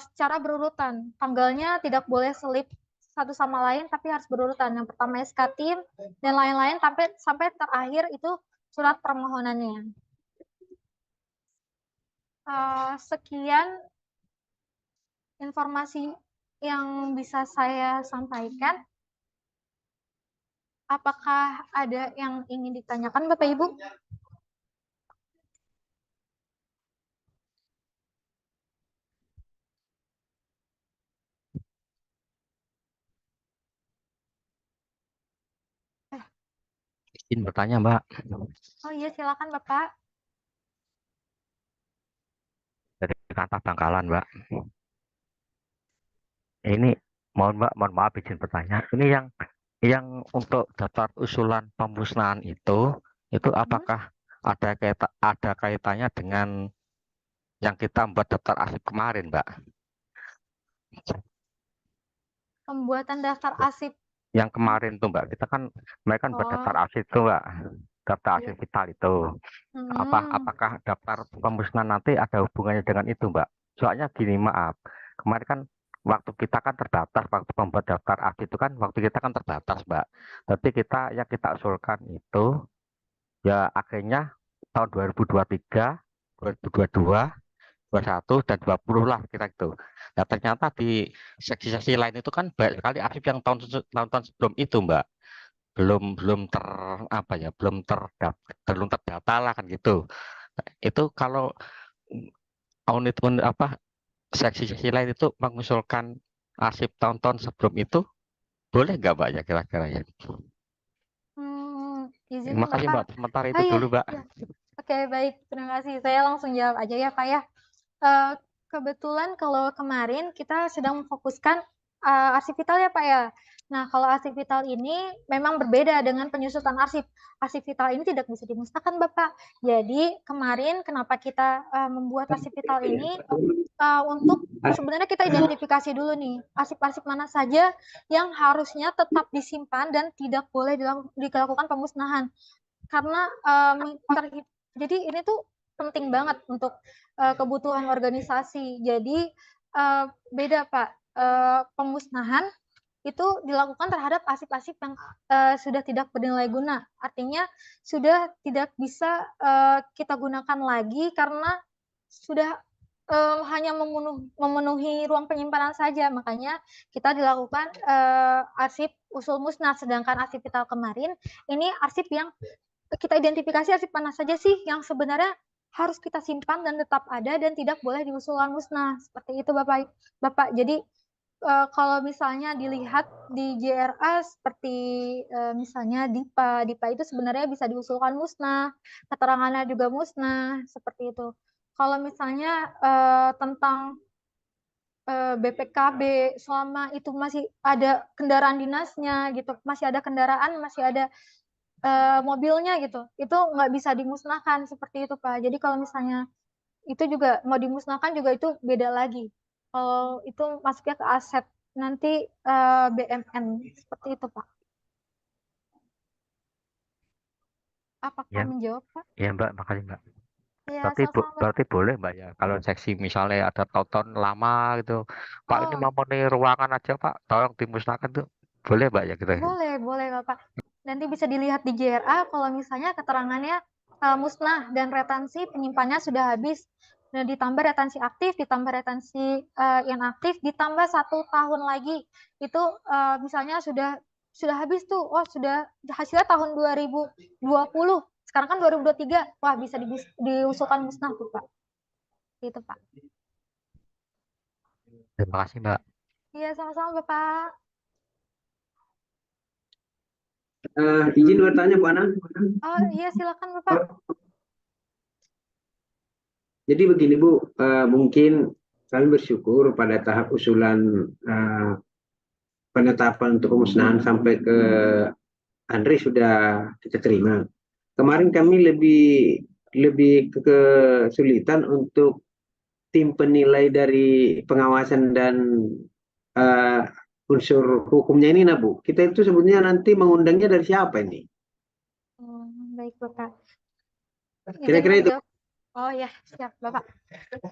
secara berurutan. Tanggalnya tidak boleh selip satu sama lain, tapi harus berurutan. Yang pertama SK tim dan lain-lain sampai terakhir itu surat permohonannya. Sekian informasi yang bisa saya sampaikan. Apakah ada yang ingin ditanyakan, Bapak Ibu? Izin bertanya, Mbak. Oh iya, silakan Bapak. Dari kata Bangkalan, Mbak. Ini mohon maaf izin bertanya. Ini yang untuk daftar usulan pemusnahan itu apakah ada kaitannya dengan yang kita membuat daftar arsip kemarin, Mbak? Pembuatan daftar arsip Yang kemarin tuh, Mbak. Mereka kan buat daftar arsip tuh, Mbak. Daftar arsip vital itu. Apakah daftar pemusnahan nanti ada hubungannya dengan itu, Mbak? Soalnya gini, maaf. Kemarin kan waktu kita kan terbatas, waktu membuat daftar arsip itu kan waktu kita kan terbatas, Mbak. Tapi yang kita usulkan itu ya akhirnya tahun 2023, 2022, 21 dan 20 lah kira gitu. Nah, ternyata di seksi-seksi lain itu kan banyak sekali arsip yang tahun-tahun sebelum itu, Mbak. Belum terdata lah kan gitu. Itu kalau unit seksi-seksi lain itu mengusulkan arsip tahun-tahun sebelum itu Boleh nggak Mbak ya kira-kira ya? Izin Makasih Bapak. Mbak, sementara Oh itu ya, dulu Mbak. ya. Oke, baik. Terima kasih. Saya langsung jawab aja ya, Pak ya. Eh, Kebetulan kalau kemarin kita sedang memfokuskan arsip vital ya Pak ya. Nah, kalau arsip vital ini memang berbeda dengan penyusutan arsip. Arsip vital ini tidak bisa dimusnahkan Bapak. Jadi kemarin kenapa kita membuat arsip vital ini untuk sebenarnya kita identifikasi dulu nih arsip-arsip mana saja yang harusnya tetap disimpan dan tidak boleh dilakukan pemusnahan karena jadi ini tuh penting banget untuk kebutuhan organisasi. Jadi beda Pak, pemusnahan itu dilakukan terhadap arsip-arsip yang sudah tidak bernilai guna. Artinya sudah tidak bisa kita gunakan lagi karena sudah hanya memenuhi ruang penyimpanan saja. Makanya kita dilakukan arsip usul musnah. Sedangkan arsip vital kemarin ini arsip yang kita identifikasi arsip mana saja sih yang sebenarnya harus kita simpan dan tetap ada dan tidak boleh diusulkan musnah. Seperti itu Bapak. Bapak. Jadi kalau misalnya dilihat di JRA seperti misalnya DIPA itu sebenarnya bisa diusulkan musnah, keterangannya juga musnah, seperti itu. Kalau misalnya tentang BPKB selama itu masih ada kendaraan dinasnya gitu, masih ada kendaraan, masih ada mobilnya gitu, itu nggak bisa dimusnahkan seperti itu Pak. Jadi kalau misalnya itu juga mau dimusnahkan juga itu beda lagi. Kalau itu masuknya ke aset nanti BMN seperti itu Pak. Apakah Ya, menjawab Pak? ya Mbak, makasih Mbak. Ya, Berarti sama-sama. berarti boleh Mbak ya kalau seksi misalnya ada tonton lama gitu. Pak ini Oh, memenuhi ruangan aja Pak, tolong dimusnahkan tuh. Boleh Mbak ya gitu ya? boleh Bapak. Nanti bisa dilihat di JRA kalau misalnya keterangannya musnah dan retensi penyimpanannya sudah habis. Dan ditambah retensi aktif, ditambah retensi inaktif, ditambah 1 tahun lagi. Itu misalnya sudah habis tuh, oh sudah hasilnya tahun 2020. Sekarang kan 2023, wah bisa diusulkan musnah tuh Pak. Itu Pak. Terima kasih Mbak. Iya sama-sama Bapak. Izin bertanya Bu Anang. Oh iya silakan Bapak. Jadi begini Bu, mungkin kami bersyukur pada tahap usulan penetapan untuk pemusnahan sampai ke Andre sudah kita terima. Kemarin kami lebih kesulitan untuk tim penilai dari pengawasan dan uh, unsur hukumnya ini, nah Bu. Kita itu sebetulnya nanti mengundangnya dari siapa ini? Baik Bapak. Izin Kira-kira itu. menjawab. Oh ya, siap Bapak.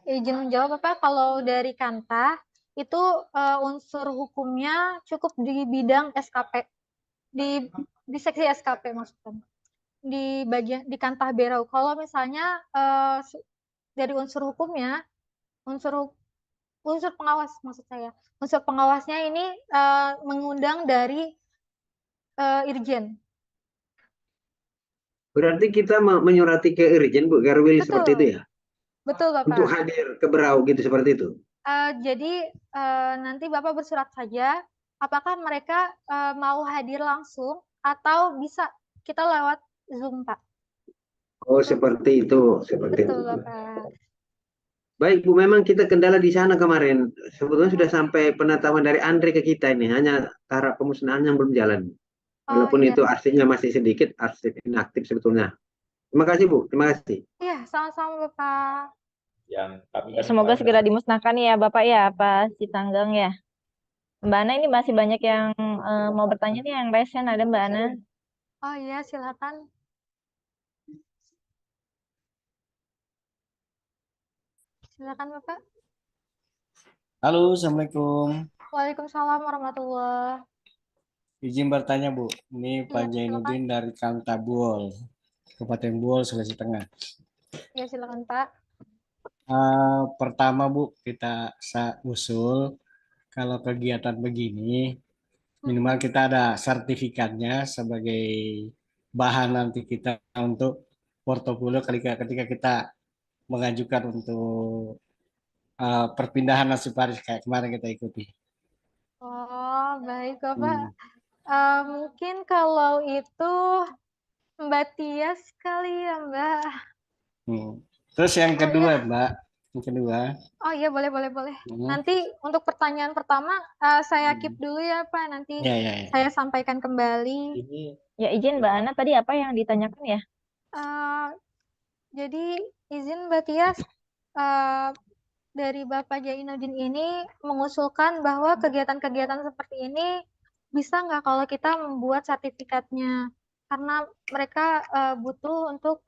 Izin menjawab Bapak, kalau dari Kanta itu unsur hukumnya cukup di bidang SKP, di seksi SKP maksudnya. Di bagian di Kanta Berau. Kalau misalnya dari unsur hukumnya, unsur unsur pengawas maksud saya. Unsur pengawasnya ini mengundang dari Irjen. Berarti kita menyurati ke Irjen Bu Garwil seperti itu Betul, ya? betul Untuk Bapak. hadir ke Berau gitu seperti itu. Jadi nanti Bapak bersurat saja apakah mereka mau hadir langsung atau bisa kita lewat Zoom, Pak. Oh, seperti itu, seperti itu. Betul, Bapak. Baik, Bu, memang kita kendala di sana kemarin. Sebetulnya sudah sampai penetapan dari Andre ke kita ini, hanya tahap pemusnahan yang belum jalan. Oh Walaupun iya, itu arsipnya masih sedikit, arsip inaktif sebetulnya. Terima kasih, Bu. Terima kasih. iya sama-sama Bapak. Semoga segera dimusnahkan ya Bapak ya, Pak Sitanggang ya. Mbak Ana ini masih banyak yang mau bertanya nih, yang resen ada Mbak Ana. Oh iya, silakan. Silakan Bapak. Halo, Assalamualaikum. Waalaikumsalam warahmatullahi. Izin bertanya, Bu. Ini Iya, Pak silakan. Jainuddin dari Kanta Buol, Kabupaten Buol, Sulawesi Tengah. Iya, silakan Pak. Pertama, Bu, kita usul kalau kegiatan begini, minimal kita ada sertifikatnya sebagai bahan nanti kita untuk portofolio ketika kita mengajukan untuk perpindahan nasib waris kayak kemarin kita ikuti. Oh, Baik Bapak. Hmm. Mungkin kalau itu Mbak Tias kali ya Mbak. Hmm. Terus yang Oh kedua, ya, Mbak, yang kedua. oh iya boleh boleh boleh. Hmm. Nanti untuk pertanyaan pertama saya keep dulu ya Pak. Nanti Ya, ya, ya. saya sampaikan kembali. Ya izin Mbak Ana tadi apa yang ditanyakan ya? Eh, jadi izin Mbak Tias, dari Bapak Jainuddin ini mengusulkan bahwa kegiatan-kegiatan seperti ini bisa nggak kalau kita membuat sertifikatnya, karena mereka butuh untuk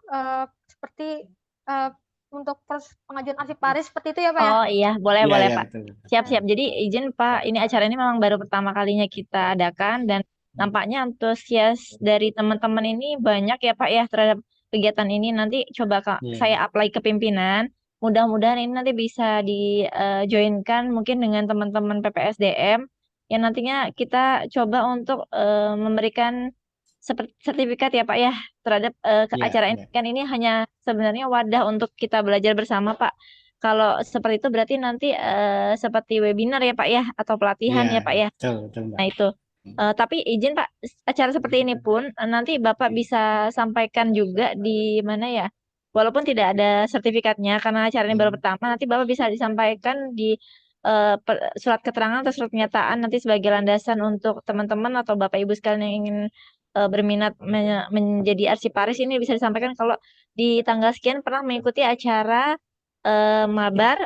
seperti eh, untuk pengajuan arsiparis seperti itu ya Pak ya? Oh iya, boleh Ya, boleh ya, Pak. betul. Siap-siap. Jadi izin Pak, ini acara ini memang baru pertama kalinya kita adakan dan nampaknya antusias dari teman-teman ini banyak ya Pak ya terhadap kegiatan ini. Nanti coba Kak, Ya. saya apply ke pimpinan. Mudah-mudahan ini nanti bisa di-joinkan mungkin dengan teman-teman PPSDM yang nantinya kita coba untuk memberikan sertifikat ya Pak ya terhadap Ya, acara ini. ya. Kan ini hanya sebenarnya wadah untuk kita belajar bersama Pak. Kalau seperti itu berarti nanti seperti webinar ya Pak ya atau pelatihan Ya, ya Pak ya. betul, betul, Mbak. Nah itu. Tapi izin Pak, acara seperti ini pun nanti Bapak bisa sampaikan juga di mana ya. Walaupun tidak ada sertifikatnya karena acara ini baru pertama, nanti Bapak bisa disampaikan di surat keterangan atau surat pernyataan nanti sebagai landasan untuk teman-teman atau Bapak Ibu sekalian yang ingin berminat menjadi arsiparis ini bisa disampaikan kalau di tanggal sekian pernah mengikuti acara mabar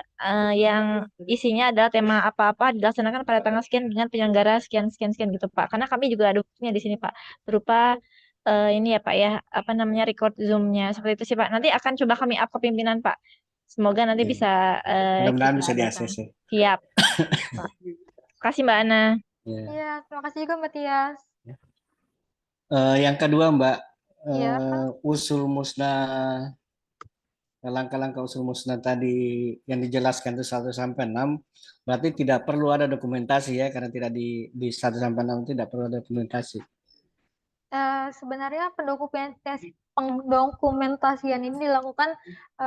yang isinya adalah tema apa-apa dilaksanakan pada tanggal sekian dengan penyelenggara sekian sekian sekian gitu Pak. Karena kami juga ada buktinya di sini Pak berupa ini ya Pak ya apa namanya record Zoom-nya seperti itu sih Pak. Nanti akan coba kami up ke pimpinan Pak. Semoga nanti Ya. bisa Mudah-mudahan kita bisa adakan. diakses ya. Siap. Pak. Terima kasih Mbak Ana. Ya. Iya, terima kasih juga Mbak Tias. Yang kedua, Mbak, Iya, usul musnah, langkah-langkah usul musnah tadi yang dijelaskan itu 1 sampai 6, berarti tidak perlu ada dokumentasi ya, karena tidak di 1 sampai 6 tidak perlu ada dokumentasi. sebenarnya pendokumentasian ini dilakukan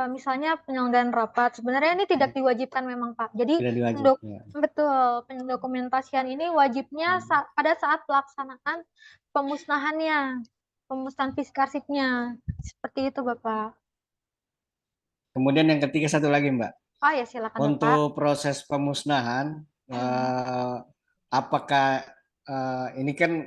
misalnya penyelenggaraan rapat. Sebenarnya ini tidak diwajibkan memang Pak. Jadi Tidak diwajib. Ya. betul, pendokumentasian ini wajibnya pada saat pelaksanaan pemusnahannya, pemusnahan fiskarsipnya. Seperti itu Bapak. Kemudian yang ketiga satu lagi, Mbak. Oh ya silakan Bapak. Untuk proses pemusnahan, apakah ini kan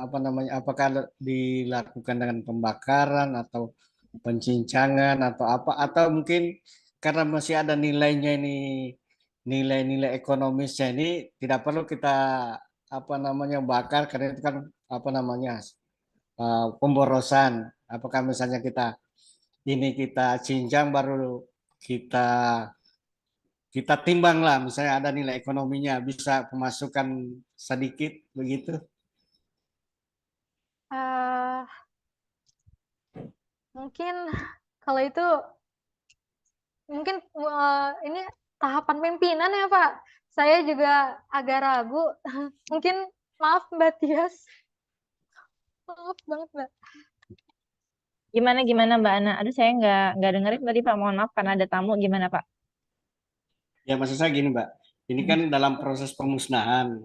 apa namanya? Apakah dilakukan dengan pembakaran atau pencincangan atau apa? Atau mungkin karena masih ada nilainya ini, nilai-nilai ekonomisnya ini tidak perlu kita apa namanya bakar karena itu kan apa namanya pemborosan. Apakah misalnya kita cincang baru kita kita timbang lah, misalnya ada nilai ekonominya, bisa pemasukan sedikit begitu. Eh, mungkin kalau itu mungkin ini tahapan pimpinan ya Pak. Saya juga agak ragu. Mungkin maaf Mbak Tias. Maaf banget Mbak. Gimana Mbak Ana? Aduh saya nggak dengerin tadi Pak. Mohon maaf karena ada tamu. Gimana Pak? Ya maksud saya gini Mbak, ini kan dalam proses pemusnahan,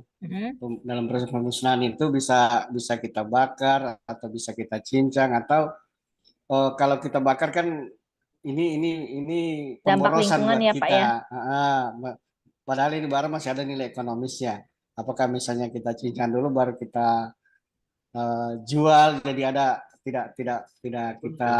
dalam proses pemusnahan itu bisa bisa kita bakar atau bisa kita cincang atau kalau kita bakar kan ini Dampak pemborosan lingkungan buat ya Pak kita. ya. Padahal ini barang masih ada nilai ekonomisnya. Apakah misalnya kita cincang dulu baru kita jual, jadi ada tidak kita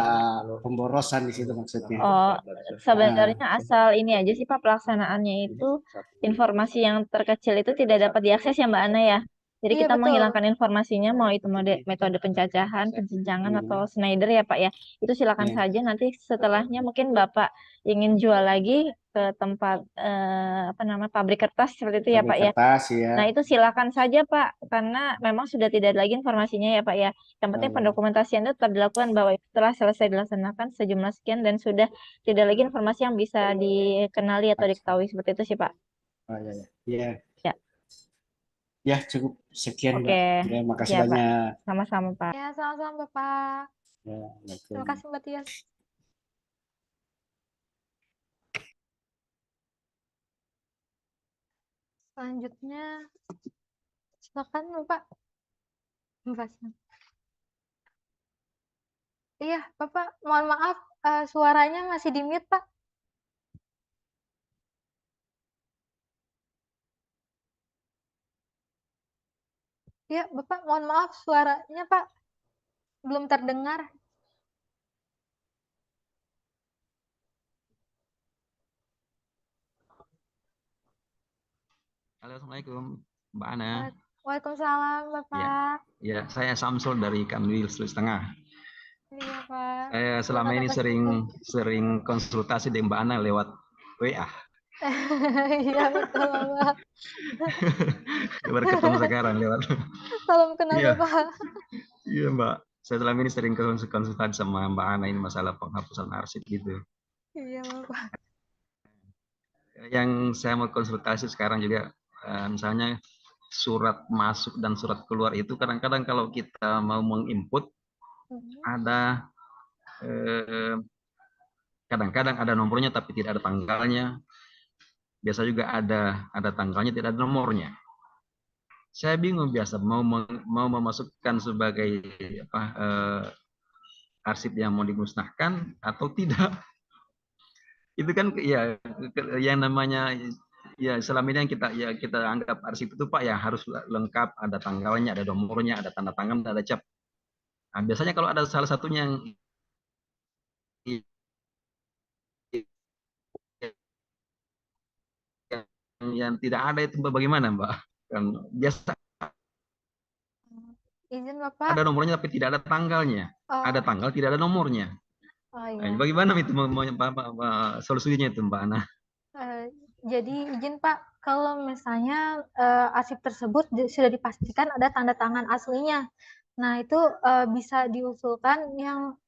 pemborosan di situ maksudnya. Oh, sebenarnya asal ini aja sih Pak pelaksanaannya itu informasi yang terkecil itu tidak dapat diakses ya Mbak Ana ya. Jadi Iya kita betul. menghilangkan informasinya mau itu metode pencacahan, pencincangan atau Schneider ya Pak ya. Itu silakan saja nanti setelahnya mungkin Bapak ingin jual lagi ke tempat apa nama pabrik kertas seperti itu ya Pak ya. Kertas ya. Nah, itu silakan saja, Pak, karena memang sudah tidak ada lagi informasinya ya, Pak ya. Yang penting pendokumentasian itu tetap dilakukan bahwa setelah selesai dilaksanakan sejumlah sekian dan sudah tidak lagi informasi yang bisa dikenali atau diketahui seperti itu sih, Pak. Oh, ya, ya. Ya. Ya. Ya, cukup sekian, Oke. Mbak. Ya, makasih Ya, Pak. banyak. Sama-sama, Pak. Ya sama-sama Bapak. Ya, Terima kasih Mbak Tias. Silakan Bapak. Masnya. Iya, Bapak, mohon maaf, suaranya masih di mute, Pak. Iya, Bapak, mohon maaf, suaranya, Pak, belum terdengar. Halo, Assalamualaikum, Mbak Ana. Waalaikumsalam, Ya, Bapak. ya, saya Samsul dari Kanwil Sulawesi Tengah. Iya, Pak. Saya selama Gimana ini Pak Samsul? sering konsultasi dengan Mbak Ana lewat WA. Iya, betul, Bapak. Baru ketemu sekarang lewat. Salam kenal, Iya, Bapak. iya Mbak. Saya selama ini sering konsultasi sama Mbak Ana ini masalah penghapusan arsip gitu. Iya, Bapak. Yang saya mau konsultasi sekarang juga, misalnya surat masuk dan surat keluar itu kadang-kadang kalau kita mau menginput ada kadang-kadang ada nomornya tapi tidak ada tanggalnya. Biasa juga ada tanggalnya tidak ada nomornya. Saya bingung biasa mau memasukkan sebagai apa arsip yang mau dimusnahkan atau tidak. Itu kan ya yang namanya ya selama ini yang kita anggap arsip itu Pak ya harus lengkap, ada tanggalnya, ada nomornya, ada tanda tangan, ada cap. Nah, biasanya kalau ada salah satunya yang tidak ada itu bagaimana Mbak? Kan biasa Izin Bapak. ada nomornya tapi tidak ada tanggalnya. Ada tanggal tidak ada nomornya. Oh Nah, iya. bagaimana itu solusinya itu Mbak Ana? Jadi izin Pak, kalau misalnya arsip tersebut sudah dipastikan ada tanda tangan aslinya. Nah, itu bisa diusulkan yang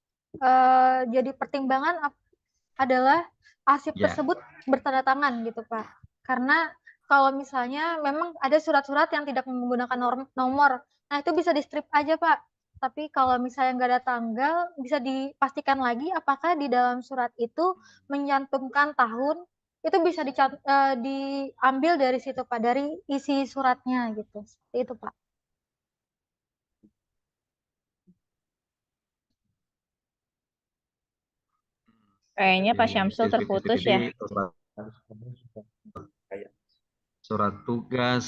jadi pertimbangan adalah arsip Ya. tersebut bertanda tangan gitu Pak. Karena kalau misalnya memang ada surat-surat yang tidak menggunakan nomor, nah itu bisa di strip aja Pak. Tapi kalau misalnya nggak ada tanggal, bisa dipastikan lagi apakah di dalam surat itu menyantumkan tahun, itu bisa diambil dari situ Pak, dari isi suratnya gitu. Seperti itu Pak. Kayaknya Pak Syamsul terputus ya. Surat tugas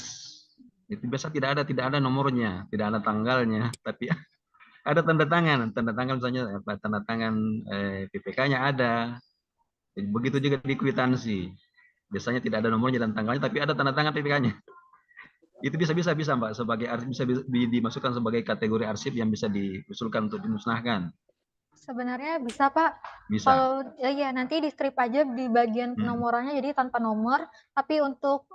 itu biasa tidak ada nomornya, tidak ada tanggalnya, tapi ada tanda tangan misalnya tanda tangan PPK-nya ada. Begitu juga di kwitansi. Biasanya tidak ada nomornya dan tanggalnya, tapi ada tanda tangan PPK-nya. Itu bisa Mbak sebagai arsip, bisa dimasukkan sebagai kategori arsip yang bisa diusulkan untuk dimusnahkan. Sebenarnya bisa Pak. Bisa. Kalau ya nanti di strip aja di bagian penomorannya jadi tanpa nomor, tapi untuk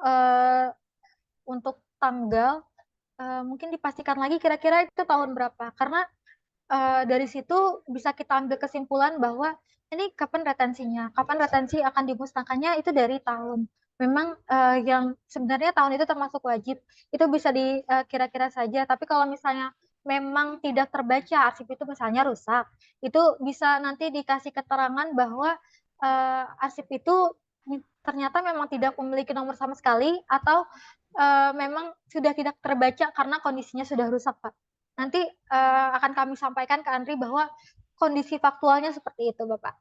tanggal mungkin dipastikan lagi kira-kira itu tahun berapa. Karena dari situ bisa kita ambil kesimpulan bahwa ini kapan retensi akan dimusnahkannya itu dari tahun. Memang yang sebenarnya tahun itu termasuk wajib, itu bisa kira-kira saja. Tapi kalau misalnya memang tidak terbaca arsip itu misalnya rusak, itu bisa nanti dikasih keterangan bahwa arsip itu ternyata memang tidak memiliki nomor sama sekali atau memang sudah tidak terbaca karena kondisinya sudah rusak, Pak. Nanti akan kami sampaikan ke Andri bahwa kondisi faktualnya seperti itu, Bapak.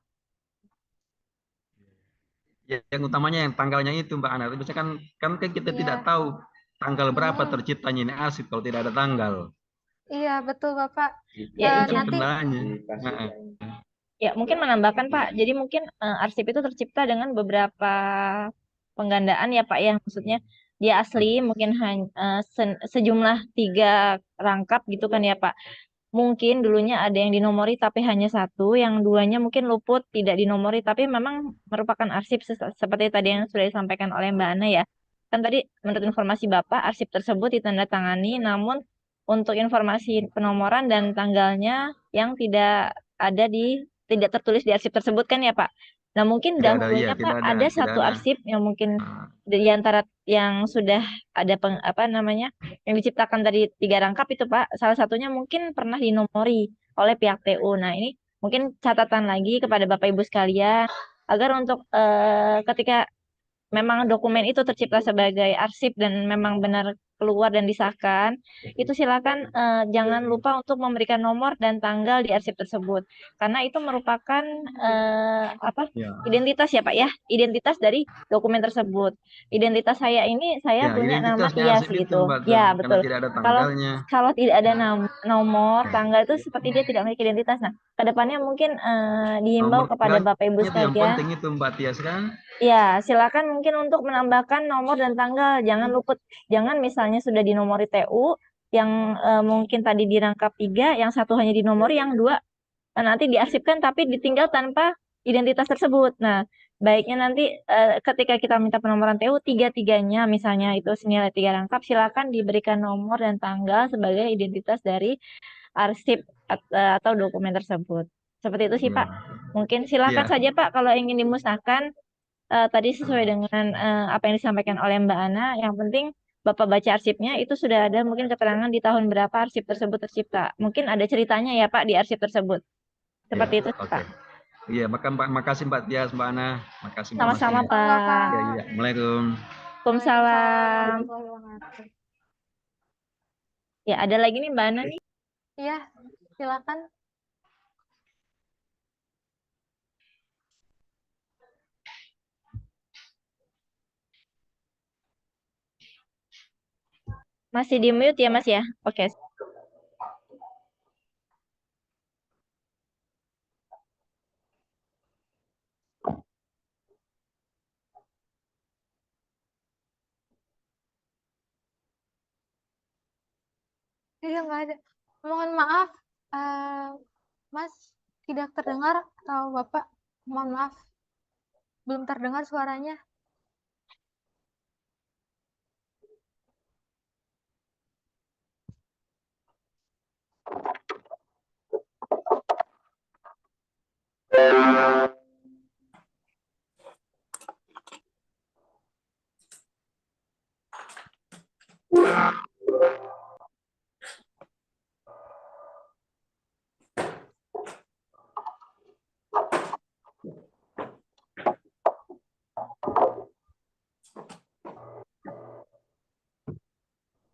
Ya, yang utamanya yang tanggalnya itu Mbak Ana. Biasanya kan kita tidak tahu tanggal berapa terciptanya ini arsip kalau tidak ada tanggal. Iya, betul Bapak. Ya, nanti ya mungkin menambahkan Pak. Jadi mungkin arsip itu tercipta dengan beberapa penggandaan ya Pak ya. Maksudnya dia asli mungkin hanya sejumlah 3 rangkap gitu kan ya Pak. Mungkin dulunya ada yang dinomori tapi hanya 1, yang 2-nya mungkin luput tidak dinomori tapi memang merupakan arsip seperti tadi yang sudah disampaikan oleh Mbak Ana ya. Kan tadi menurut informasi Bapak arsip tersebut ditandatangani namun untuk informasi penomoran dan tanggalnya yang tidak tertulis di arsip tersebut kan ya Pak. Nah mungkin dahulunya Pak ada satu arsip yang mungkin di antara yang sudah ada yang diciptakan dari 3 rangkap itu Pak, salah satunya mungkin pernah dinomori oleh pihak TU. Nah ini mungkin catatan lagi kepada Bapak Ibu sekalian agar untuk ketika memang dokumen itu tercipta sebagai arsip dan memang benar keluar dan disahkan, itu silakan jangan lupa untuk memberikan nomor dan tanggal di arsip tersebut. Karena itu merupakan apa? Ya, Identitas ya Pak ya, identitas dari dokumen tersebut. Identitas saya ini saya ya punya nama identitasnya Tias arsip itu gitu. Mbak tuh, Ya, karena betul. tidak ada Kalau tanggalnya. kalau tidak ada nomor, Ya. tanggal itu seperti dia tidak memiliki identitas. Nah, kedepannya mungkin dihimbau Nomor kepada tanggalnya Bapak Ibu itu yang sekalian. penting itu Mbak Tias kan? Ya, silakan mungkin untuk menambahkan nomor dan tanggal. Jangan luput, jangan misalnya sudah dinomori TU, yang mungkin tadi dirangkap 3, yang satu hanya dinomori, yang 2 nanti diarsipkan tapi ditinggal tanpa identitas tersebut. Nah, baiknya nanti ketika kita minta penomoran TU, tiga-tiganya misalnya itu senilai 3 rangkap, silakan diberikan nomor dan tanggal sebagai identitas dari arsip atau dokumen tersebut. Seperti itu sih Ya. Pak. Mungkin silakan Ya. saja Pak kalau ingin dimusnahkan tadi sesuai dengan apa yang disampaikan oleh Mbak Ana. Yang penting Bapak baca arsipnya itu sudah ada mungkin keterangan di tahun berapa arsip tersebut tercipta. Mungkin ada ceritanya ya Pak di arsip tersebut. Ya, Seperti itu oke. Pak. Iya, makasih Mbak Tias, Mbak Ana. Makasih informasinya. Sama-sama Sama, Pak. Pak. Ya, iya. Assalamualaikum. Waalaikumsalam. Warahmatullahi wabarakatuh. Ya, ada lagi nih Mbak Ana nih. Iya, silakan. Masih di mute ya Mas ya? Oke. Iya, nggak ada. Mohon maaf, Mas tidak terdengar atau Bapak, mohon maaf, belum terdengar suaranya.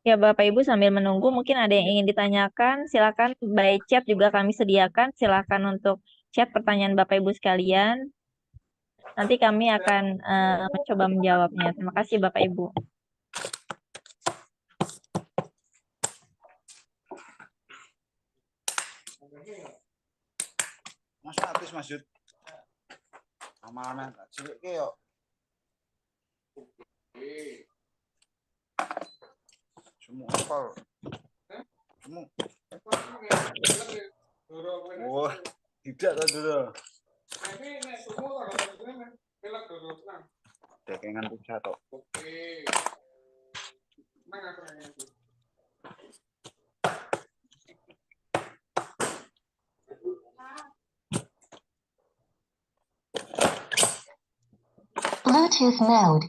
Ya Bapak Ibu sambil menunggu mungkin ada yang ingin ditanyakan, silakan by chat juga kami sediakan, silakan untuk chat pertanyaan Bapak Ibu sekalian. Nanti kami akan mencoba menjawabnya. Terima kasih Bapak Ibu. Masa artis maksud amanah tak cilik ke yo. Semua apal. Semua. Wah, tidak tak dulu. Dekengan pizza tok. Bluetooth mode.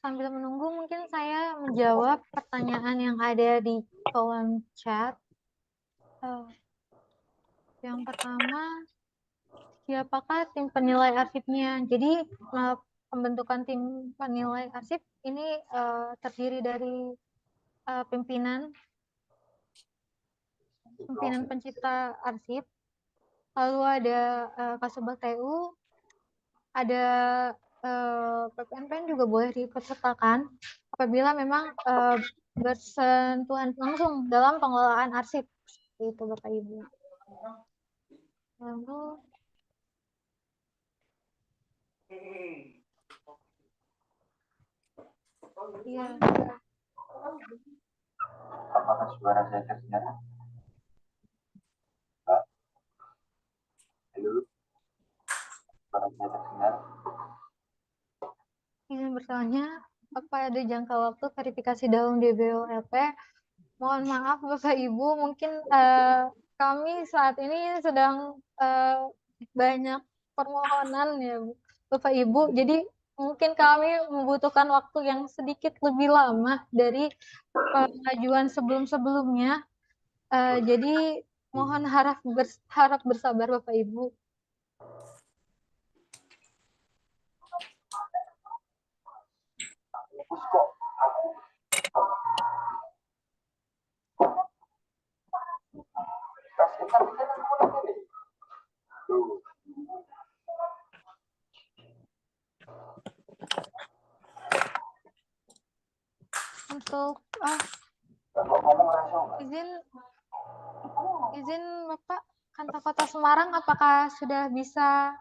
Sambil menunggu mungkin saya menjawab pertanyaan yang ada di kolom chat. Yang pertama, siapakah tim penilai arsipnya? Jadi pembentukan tim penilai arsip ini terdiri dari pimpinan pencipta arsip, lalu ada Kasubag TU, ada PPNPN juga boleh diikutsertakan apabila memang bersentuhan langsung dalam pengelolaan arsip. Itu Bapak Ibu. Lalu iya. Apakah suara saya terdengar? Halo, suara saya terdengar? Ingin bertanya, apa ada jangka waktu verifikasi daun DBOLP? Mohon maaf Bapak Ibu, mungkin kami saat ini sedang banyak permohonan ya Bapak Ibu, jadi mungkin kami membutuhkan waktu yang sedikit lebih lama dari pengajuan sebelum-sebelumnya. Jadi mohon harap bersabar Bapak Ibu. Untuk izin Bapak, Kantor Kota Semarang apakah sudah bisa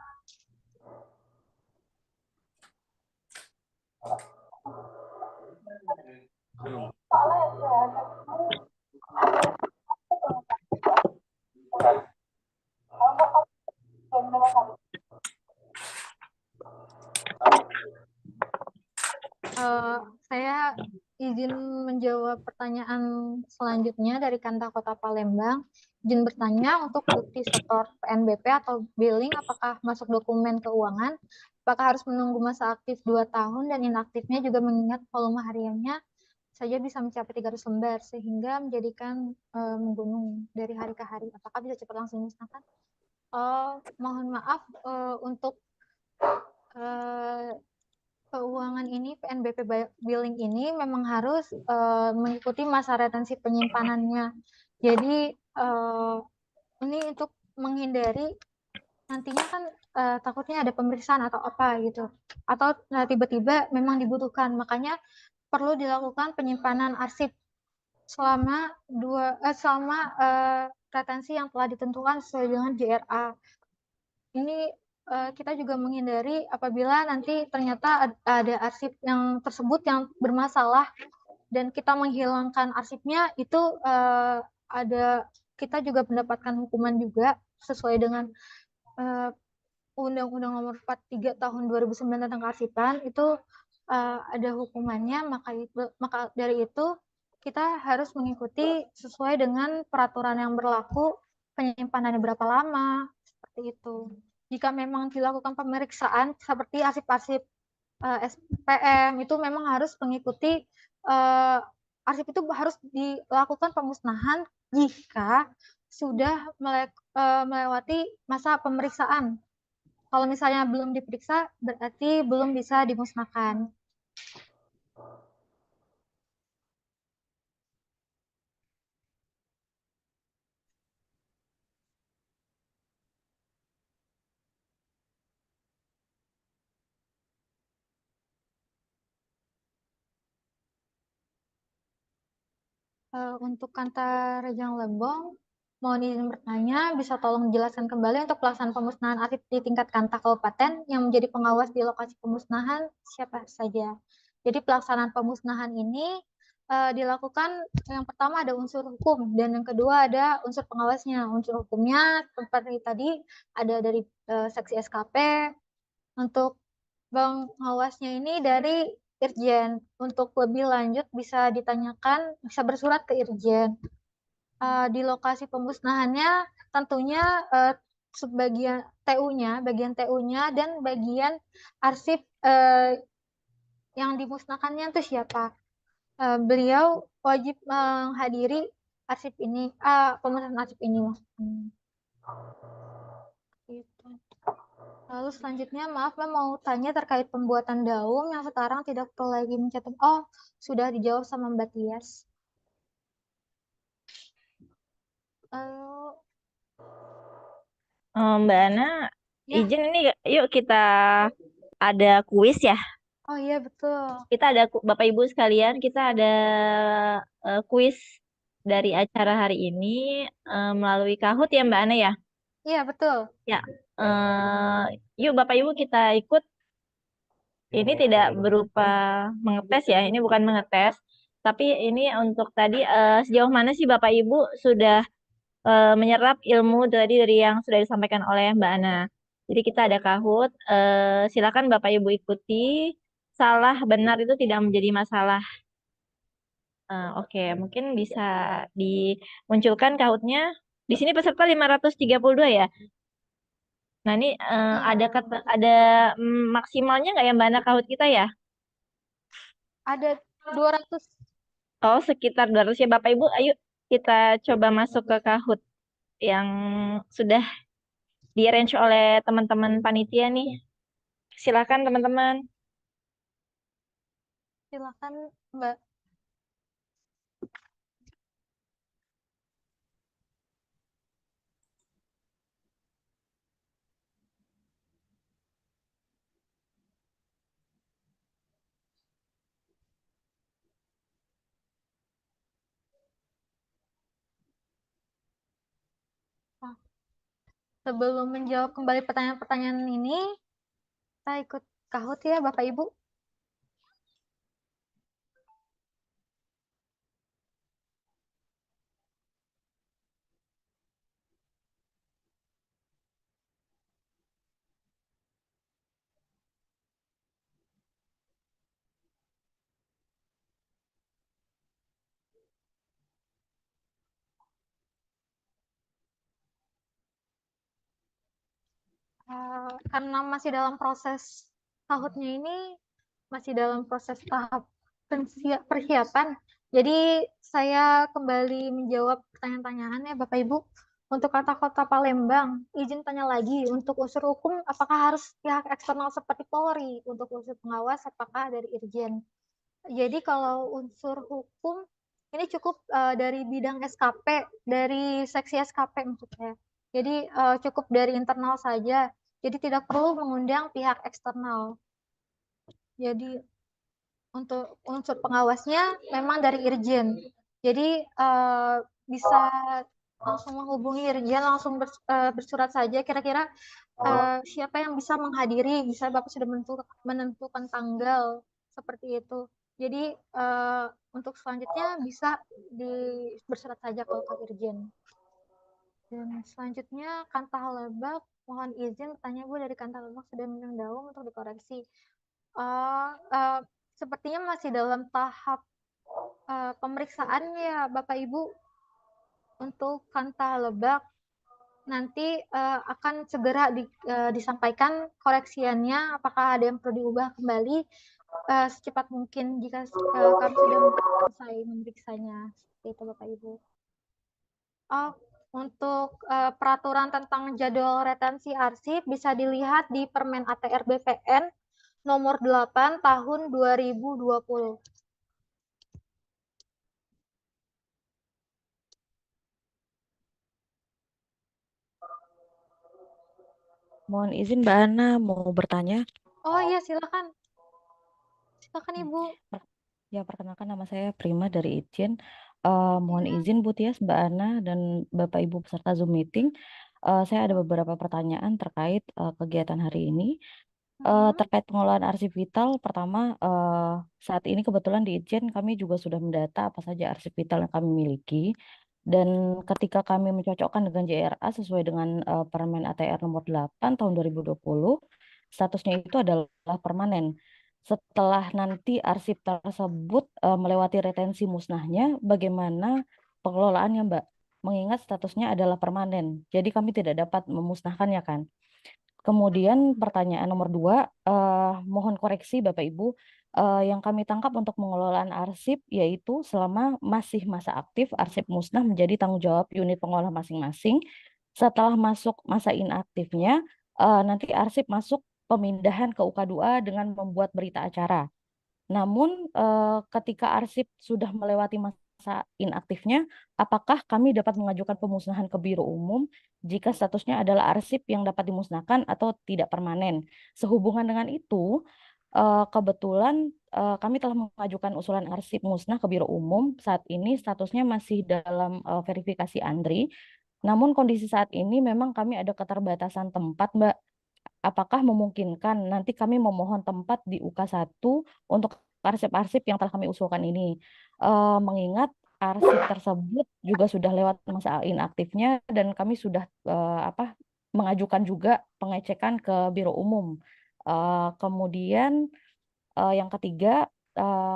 saya izin menjawab pertanyaan selanjutnya dari Kantor Kota Palembang. Izin bertanya untuk bukti setor PNBP atau billing apakah masuk dokumen keuangan, apakah harus menunggu masa aktif 2 tahun dan inaktifnya juga mengingat volume hariannya saja bisa mencapai 300 lembar sehingga menjadikan menggunung dari hari ke hari. Apakah bisa cepat langsung dimusnahkan? Mohon maaf untuk keuangan ini, PNBP billing ini memang harus mengikuti masa retensi penyimpanannya. Jadi ini untuk menghindari nantinya kan takutnya ada pemeriksaan atau apa gitu, atau tiba-tiba memang dibutuhkan, makanya perlu dilakukan penyimpanan arsip selama retensi yang telah ditentukan sesuai dengan JRA. Ini kita juga menghindari apabila nanti ternyata ada arsip yang tersebut yang bermasalah dan kita menghilangkan arsipnya, itu kita juga mendapatkan hukuman juga sesuai dengan Undang-Undang Nomor 43 Tahun 2009 tentang kearsipan. Itu ada hukumannya, maka dari itu kita harus mengikuti sesuai dengan peraturan yang berlaku, penyimpanannya berapa lama, seperti itu. Jika memang dilakukan pemeriksaan seperti arsip-arsip SPM, itu memang harus mengikuti arsip itu harus dilakukan pemusnahan jika sudah melewati masa pemeriksaan. Kalau misalnya belum diperiksa, berarti belum bisa dimusnahkan. Untuk Kantor Rejang Lebong, mohon izin bertanya, bisa tolong jelaskan kembali untuk pelaksanaan pemusnahan arsip di tingkat Kanta Kabupaten yang menjadi pengawas di lokasi pemusnahan siapa saja. Jadi pelaksanaan pemusnahan ini dilakukan, yang pertama ada unsur hukum dan yang kedua ada unsur pengawasnya. Unsur hukumnya seperti tadi ada dari seksi SKP, untuk pengawasnya ini dari Irjen. Untuk lebih lanjut bisa ditanyakan, bisa bersurat ke Irjen. Di lokasi pemusnahannya tentunya bagian TU-nya dan bagian arsip yang dimusnahkannya itu siapa. Beliau wajib menghadiri arsip ini, pemusnahan arsip ini. Gitu. Lalu selanjutnya, maaf mau tanya terkait pembuatan daun yang sekarang tidak perlu lagi mencetak. Oh, sudah dijawab sama Mbak Tias. Mbak Ana, Ya. izin ini yuk kita ada kuis ya. Oh iya betul. Kita ada Bapak Ibu sekalian, kita ada kuis dari acara hari ini melalui Kahoot ya Mbak Ana ya. Iya, betul. Ya, yuk Bapak Ibu kita ikut. Ini tidak berupa mengetes ya, ini bukan mengetes, tapi ini untuk tadi sejauh mana sih Bapak Ibu sudah menyerap ilmu dari yang sudah disampaikan oleh Mbak Ana. Jadi kita ada Kahoot, silakan Bapak Ibu ikuti. Salah benar itu tidak menjadi masalah. Oke, mungkin bisa dimunculkan Kahootnya. Di sini peserta 532 ya. Nah ini ada maksimalnya nggak ya Mbak Ana Kahoot kita ya? Ada 200. Oh, sekitar 200 ya Bapak Ibu. Ayo kita coba masuk ke Kahoot yang sudah di-arrange oleh teman-teman panitia nih. Silakan teman-teman. Silakan, Mbak. Nah, sebelum menjawab kembali pertanyaan-pertanyaan ini, kita ikut Kahoot ya, Bapak Ibu. Karena masih dalam proses Kahootnya ini, masih dalam proses tahap persiapan. Jadi saya kembali menjawab pertanyaan-pertanyaan ya Bapak Ibu. Untuk kata kota Palembang, izin tanya lagi, untuk unsur hukum apakah harus pihak eksternal seperti Polri? Untuk unsur pengawas apakah dari Irjen? Jadi kalau unsur hukum ini cukup dari bidang SKP, dari seksi SKP maksudnya. Jadi cukup dari internal saja. Jadi tidak perlu mengundang pihak eksternal. Jadi untuk unsur pengawasnya memang dari Irjen. Jadi bisa langsung menghubungi Irjen, langsung bersurat saja. Kira-kira siapa yang bisa menghadiri, bisa Bapak sudah menentukan tanggal seperti itu. Jadi untuk selanjutnya bisa bersurat saja kalau ke Irjen. Dan selanjutnya Kantah Lebak, mohon izin bertanya Bu, dari Kantah Lebak sudah minum daun untuk dikoreksi. Sepertinya masih dalam tahap pemeriksaan ya Bapak Ibu. Untuk Kantah Lebak nanti akan segera disampaikan koreksiannya, apakah ada yang perlu diubah kembali secepat mungkin jika kami sudah selesai memeriksanya. Seperti itu Bapak Ibu. Untuk peraturan tentang jadwal retensi arsip bisa dilihat di Permen ATR BPN nomor 8 tahun 2020. Mohon izin Mbak Ana mau bertanya. Oh iya, silakan. Silakan Ibu. Ya, perkenalkan nama saya Prima dari Itjen. Mohon izin Bu Tias, Mbak Ana, dan Bapak Ibu peserta Zoom meeting. Saya ada beberapa pertanyaan terkait kegiatan hari ini. Terkait pengelolaan arsip vital, pertama saat ini kebetulan di Itjen kami juga sudah mendata apa saja arsip vital yang kami miliki. Dan ketika kami mencocokkan dengan JRA sesuai dengan Permen ATR nomor 8 tahun 2020, statusnya itu adalah permanen. Setelah nanti arsip tersebut melewati retensi musnahnya, bagaimana pengelolaannya, Mbak? Mengingat statusnya adalah permanen, jadi kami tidak dapat memusnahkannya kan. Kemudian pertanyaan nomor 2, mohon koreksi Bapak Ibu, yang kami tangkap untuk pengelolaan arsip yaitu selama masih masa aktif, arsip musnah menjadi tanggung jawab unit pengolah masing-masing. Setelah masuk masa inaktifnya, nanti arsip masuk pemindahan ke UK2A dengan membuat berita acara. Namun ketika arsip sudah melewati masa inaktifnya, apakah kami dapat mengajukan pemusnahan ke Biro Umum jika statusnya adalah arsip yang dapat dimusnahkan atau tidak permanen? Sehubungan dengan itu, kebetulan kami telah mengajukan usulan arsip musnah ke Biro Umum. Saat ini statusnya masih dalam verifikasi ANDRI. Namun kondisi saat ini memang kami ada keterbatasan tempat, Mbak. Apakah memungkinkan nanti kami memohon tempat di UK1 untuk arsip-arsip yang telah kami usulkan ini? Mengingat arsip tersebut juga sudah lewat masa inaktifnya dan kami sudah mengajukan juga pengecekan ke Biro Umum. Kemudian yang ketiga,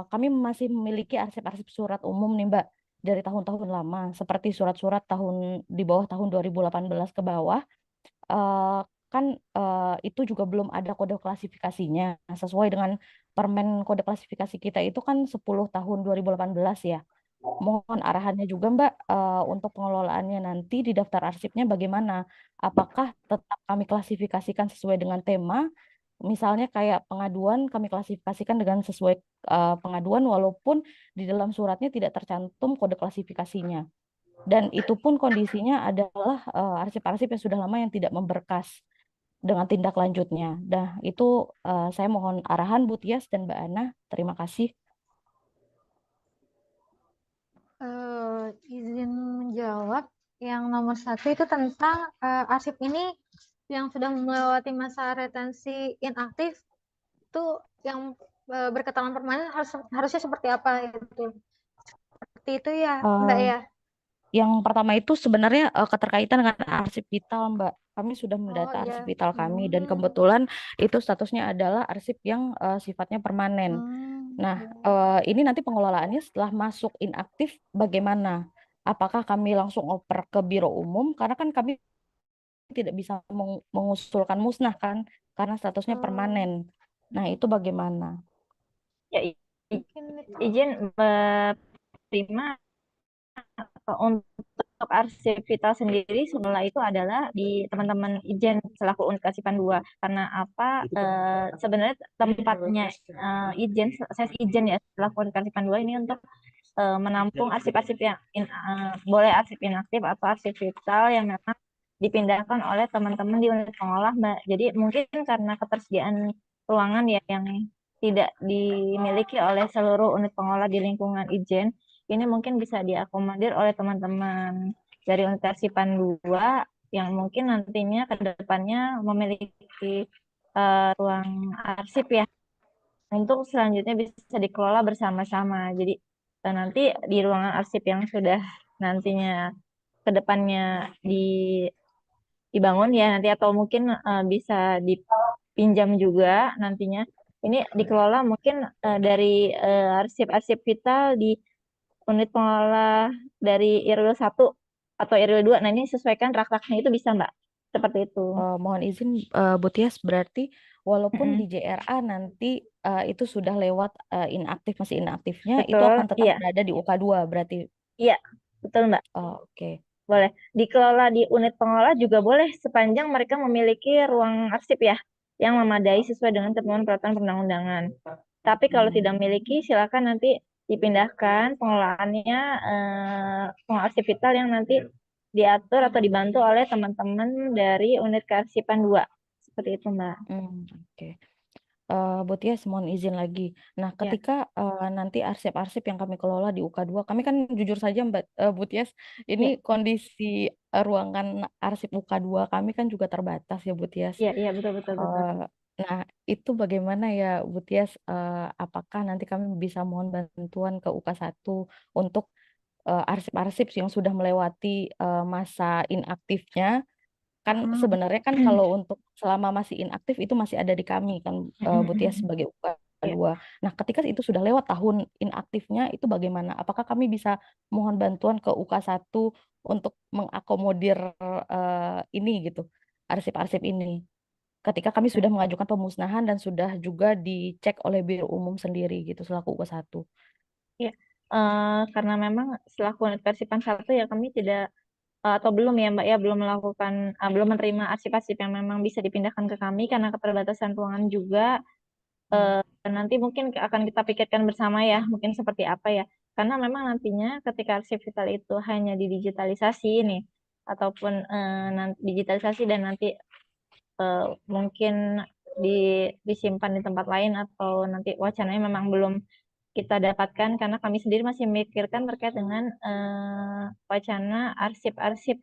kami masih memiliki arsip-arsip surat umum nih Mbak dari tahun-tahun lama, seperti surat-surat di bawah tahun 2018 ke bawah. Kan itu juga belum ada kode klasifikasinya. Sesuai dengan Permen kode klasifikasi kita itu kan 10 tahun 2018 ya. Mohon arahannya juga Mbak, untuk pengelolaannya nanti di daftar arsipnya bagaimana? Apakah tetap kami klasifikasikan sesuai dengan tema? Misalnya kayak pengaduan kami klasifikasikan dengan sesuai pengaduan walaupun di dalam suratnya tidak tercantum kode klasifikasinya. Dan itu pun kondisinya adalah arsip-arsip yang sudah lama yang tidak memberkas dengan tindak lanjutnya. Nah, itu saya mohon arahan Bu Tias dan Mbak Ana. Terima kasih. Izin menjawab. Yang nomor 1 itu tentang arsip ini yang sudah melewati masa retensi inaktif itu yang berketahanan permanen harusnya seperti apa itu? Seperti itu ya, Mbak ya? Yang pertama itu sebenarnya keterkaitan dengan arsip vital, Mbak. Kami sudah mendata arsip Iya. vital kami dan kebetulan itu statusnya adalah arsip yang sifatnya permanen. Nah, ini nanti pengelolaannya setelah masuk inaktif bagaimana? Apakah kami langsung oper ke Biro Umum? Karena kan kami tidak bisa mengusulkan musnah kan, karena statusnya permanen. Nah, itu bagaimana? Ya, izin Mbak Prima untuk arsip vital sendiri semula itu adalah di teman-teman Ijen selaku unit Karsipan 2. Karena apa? Sebenarnya tempatnya Ijen, saya Ijen ya selaku unit Karsipan 2 ini untuk menampung arsip-arsip yang boleh arsip inaktif atau arsip vital yang memang dipindahkan oleh teman-teman di unit pengolah, Mbak. Jadi mungkin karena ketersediaan ruangan ya yang tidak dimiliki oleh seluruh unit pengolah di lingkungan Ijen, ini mungkin bisa diakomodir oleh teman-teman dari unit Karsipan 2 yang mungkin nantinya ke depannya memiliki ruang arsip ya untuk selanjutnya bisa dikelola bersama-sama. Jadi nanti di ruangan arsip yang sudah nantinya ke depannya dibangun ya nanti atau mungkin bisa dipinjam juga nantinya. Ini dikelola mungkin dari arsip-arsip vital di unit pengelola dari IRWIL 1 atau IRWIL 2. Nah, ini sesuaikan rak-raknya itu bisa, Mbak. Seperti itu. Mohon izin Bu Tias, berarti walaupun di JRA nanti itu sudah lewat masih inaktifnya, itu Betul, akan tetap iya. berada di UK2 berarti. Iya, betul Mbak. Oke. Boleh. Dikelola di unit pengelola juga boleh sepanjang mereka memiliki ruang arsip ya, yang memadai sesuai dengan ketentuan peraturan perundang-undangan. Tapi kalau tidak memiliki, silakan nanti dipindahkan pengelolaannya pengarsip vital yang nanti diatur atau dibantu oleh teman-teman dari unit kearsipan 2. Seperti itu, Mbak. Oke. Bu Tias, mohon izin lagi. Nah, ketika nanti arsip-arsip yang kami kelola di UK2, kami kan jujur saja Bu Tias, ini kondisi ruangan arsip UK2 kami kan juga terbatas ya Bu Tias. Iya, betul. Nah, itu bagaimana ya Bu Tias, apakah nanti kami bisa mohon bantuan ke UK1 untuk arsip-arsip yang sudah melewati masa inaktifnya? Kan sebenarnya kan kalau untuk selama masih inaktif itu masih ada di kami kan Bu Tias sebagai UK2. Nah, ketika itu sudah lewat tahun inaktifnya itu bagaimana? Apakah kami bisa mohon bantuan ke UK1 untuk mengakomodir ini gitu, arsip-arsip ini? Ketika kami sudah mengajukan pemusnahan dan sudah juga dicek oleh Biro Umum sendiri gitu selaku UK1. Iya, karena memang selaku unit Persipan 1 ya kami tidak atau belum ya Mbak ya belum belum menerima arsip-arsip yang memang bisa dipindahkan ke kami karena keterbatasan ruangan juga. Nanti mungkin akan kita pikirkan bersama ya mungkin seperti apa ya karena memang nantinya ketika arsip vital itu hanya didigitalisasi nih ataupun digitalisasi dan nanti mungkin disimpan di tempat lain atau nanti wacananya memang belum kita dapatkan, karena kami sendiri masih memikirkan terkait dengan wacana arsip-arsip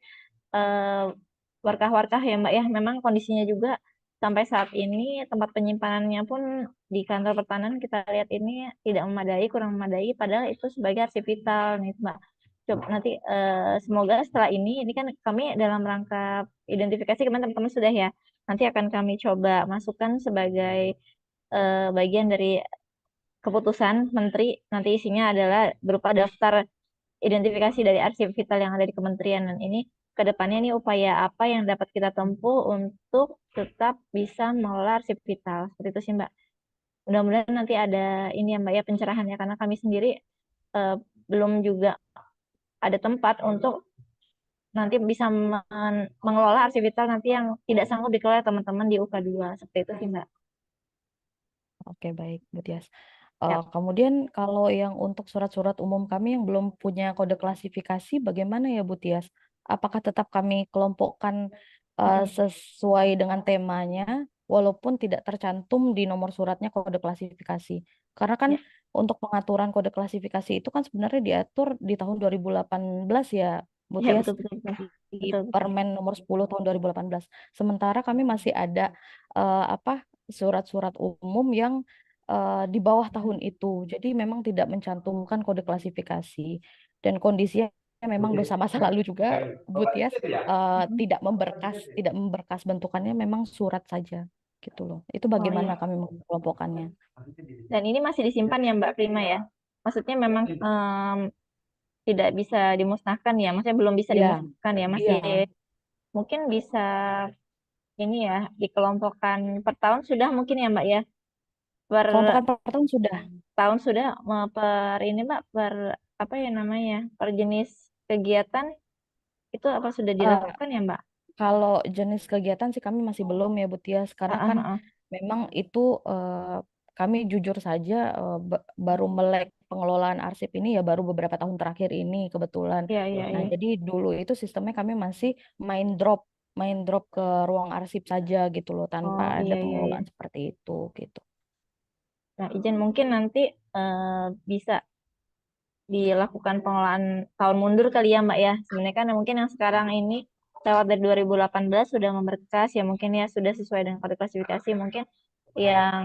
warkah-warkah ya Mbak ya. Memang kondisinya juga sampai saat ini tempat penyimpanannya pun di kantor pertanahan kita lihat ini tidak memadai, kurang memadai, padahal itu sebagai arsip vital nih Mbak. Coba nanti semoga setelah ini kan kami dalam rangka identifikasi kemarin teman-teman sudah ya. Nanti akan kami coba masukkan sebagai bagian dari keputusan menteri. Nanti isinya adalah berupa daftar identifikasi dari arsip vital yang ada di kementerian, dan ini kedepannya ini upaya apa yang dapat kita tempuh untuk tetap bisa mengelola arsip vital seperti itu sih Mbak. Mudah-mudahan nanti ada ini ya Mbak ya pencerahan ya, karena kami sendiri belum juga ada tempat untuk nanti bisa mengelola arsip vital nanti yang tidak sanggup dikelola teman-teman di UK2 seperti itu sih Mbak. Oke, baik, Bu Tias. Ya. Kemudian kalau yang untuk surat-surat umum kami yang belum punya kode klasifikasi, bagaimana ya Bu Tias? Apakah tetap kami kelompokkan sesuai dengan temanya, walaupun tidak tercantum di nomor suratnya kode klasifikasi? Karena kan untuk pengaturan kode klasifikasi itu kan sebenarnya diatur di tahun 2018 ya, Bu Ya, Tias, betul. di Permen nomor 10 tahun 2018. Sementara kami masih ada surat-surat umum yang di bawah tahun itu. Jadi memang tidak mencantumkan kode klasifikasi. Dan kondisinya memang dosa masa lalu juga, Bu Tias, tidak memberkas bentukannya memang surat saja gitu loh. Itu bagaimana kami mengelompokkannya. Dan ini masih disimpan ya Mbak Prima ya. Maksudnya memang tidak bisa dimusnahkan ya. Maksudnya belum bisa Iya. dimusnahkan ya. Masih mungkin bisa ini ya dikelompokkan per tahun sudah mungkin ya Mbak ya. Kelompokan per tahun sudah. Tahun sudah per ini Mbak, per apa ya namanya? Per jenis kegiatan itu apa sudah dilakukan ya Mbak? Kalau jenis kegiatan sih kami masih belum ya Bu Tias, karena kan memang itu kami jujur saja baru melek pengelolaan arsip ini ya baru beberapa tahun terakhir ini kebetulan. Nah, jadi dulu itu sistemnya kami masih main drop ke ruang arsip saja gitu loh, tanpa ada pengelolaan seperti itu gitu. Nah, izin mungkin nanti bisa dilakukan pengelolaan tahun mundur kali ya Mbak ya. Sebenarnya kan mungkin yang sekarang ini lewat dari 2018 sudah memberkas ya, mungkin ya sudah sesuai dengan kode klasifikasi, mungkin yang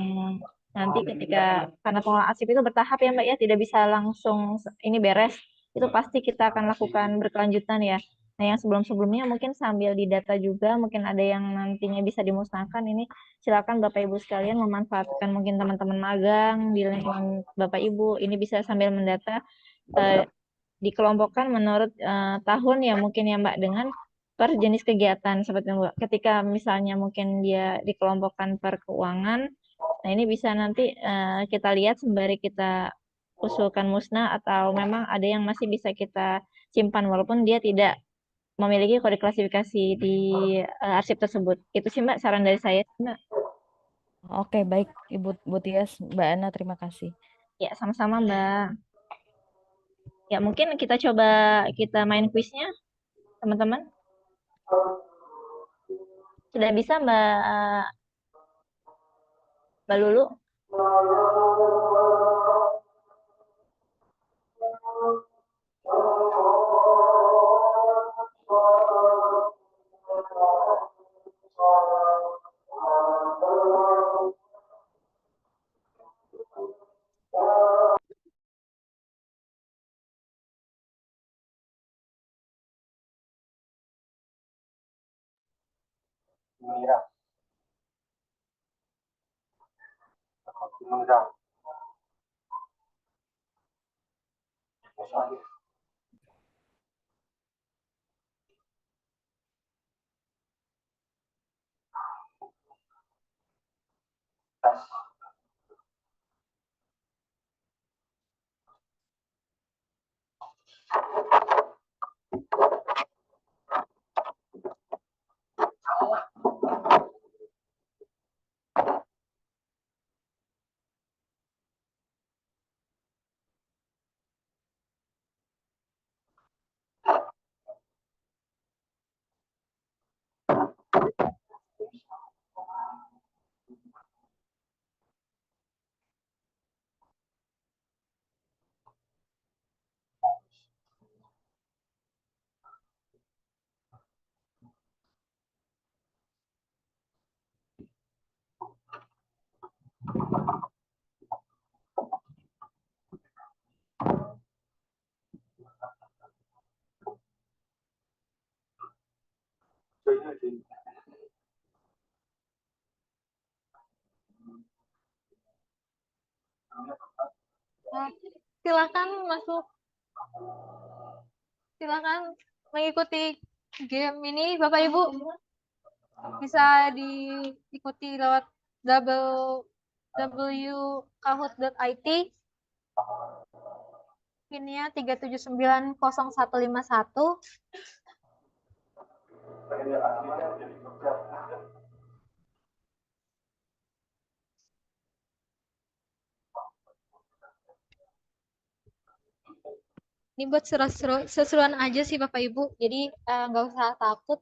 nanti ketika karena pengelolaan arsip itu bertahap ya Mbak ya, tidak bisa langsung ini beres. Itu pasti kita akan lakukan berkelanjutan ya. Nah, yang sebelum-sebelumnya mungkin sambil didata juga, mungkin ada yang nantinya bisa dimusnahkan. Ini silakan Bapak Ibu sekalian memanfaatkan mungkin teman-teman magang di lingkungan Bapak Ibu, ini bisa sambil mendata dikelompokkan menurut tahun ya mungkin ya Mbak, dengan per jenis kegiatan seperti Mbak. Ketika misalnya mungkin dia dikelompokkan per keuangan, nah ini bisa nanti kita lihat sembari kita usulkan musnah atau memang ada yang masih bisa kita simpan walaupun dia tidak memiliki kode klasifikasi di arsip tersebut. Itu sih Mbak saran dari saya Mbak. Oke, baik Ibu Tias, Mbak Ana, terima kasih. Ya, sama-sama Mbak. Ya, mungkin kita coba kita main kuisnya, teman-teman. Sudah bisa Mbak Lulu? Mira. Mira. Nah, silakan masuk, silakan mengikuti game ini Bapak Ibu. Bisa diikuti lewat www.kahoot.it, pinnya 3790151. Ini buat seru-seruan aja sih Bapak Ibu, jadi nggak usah takut.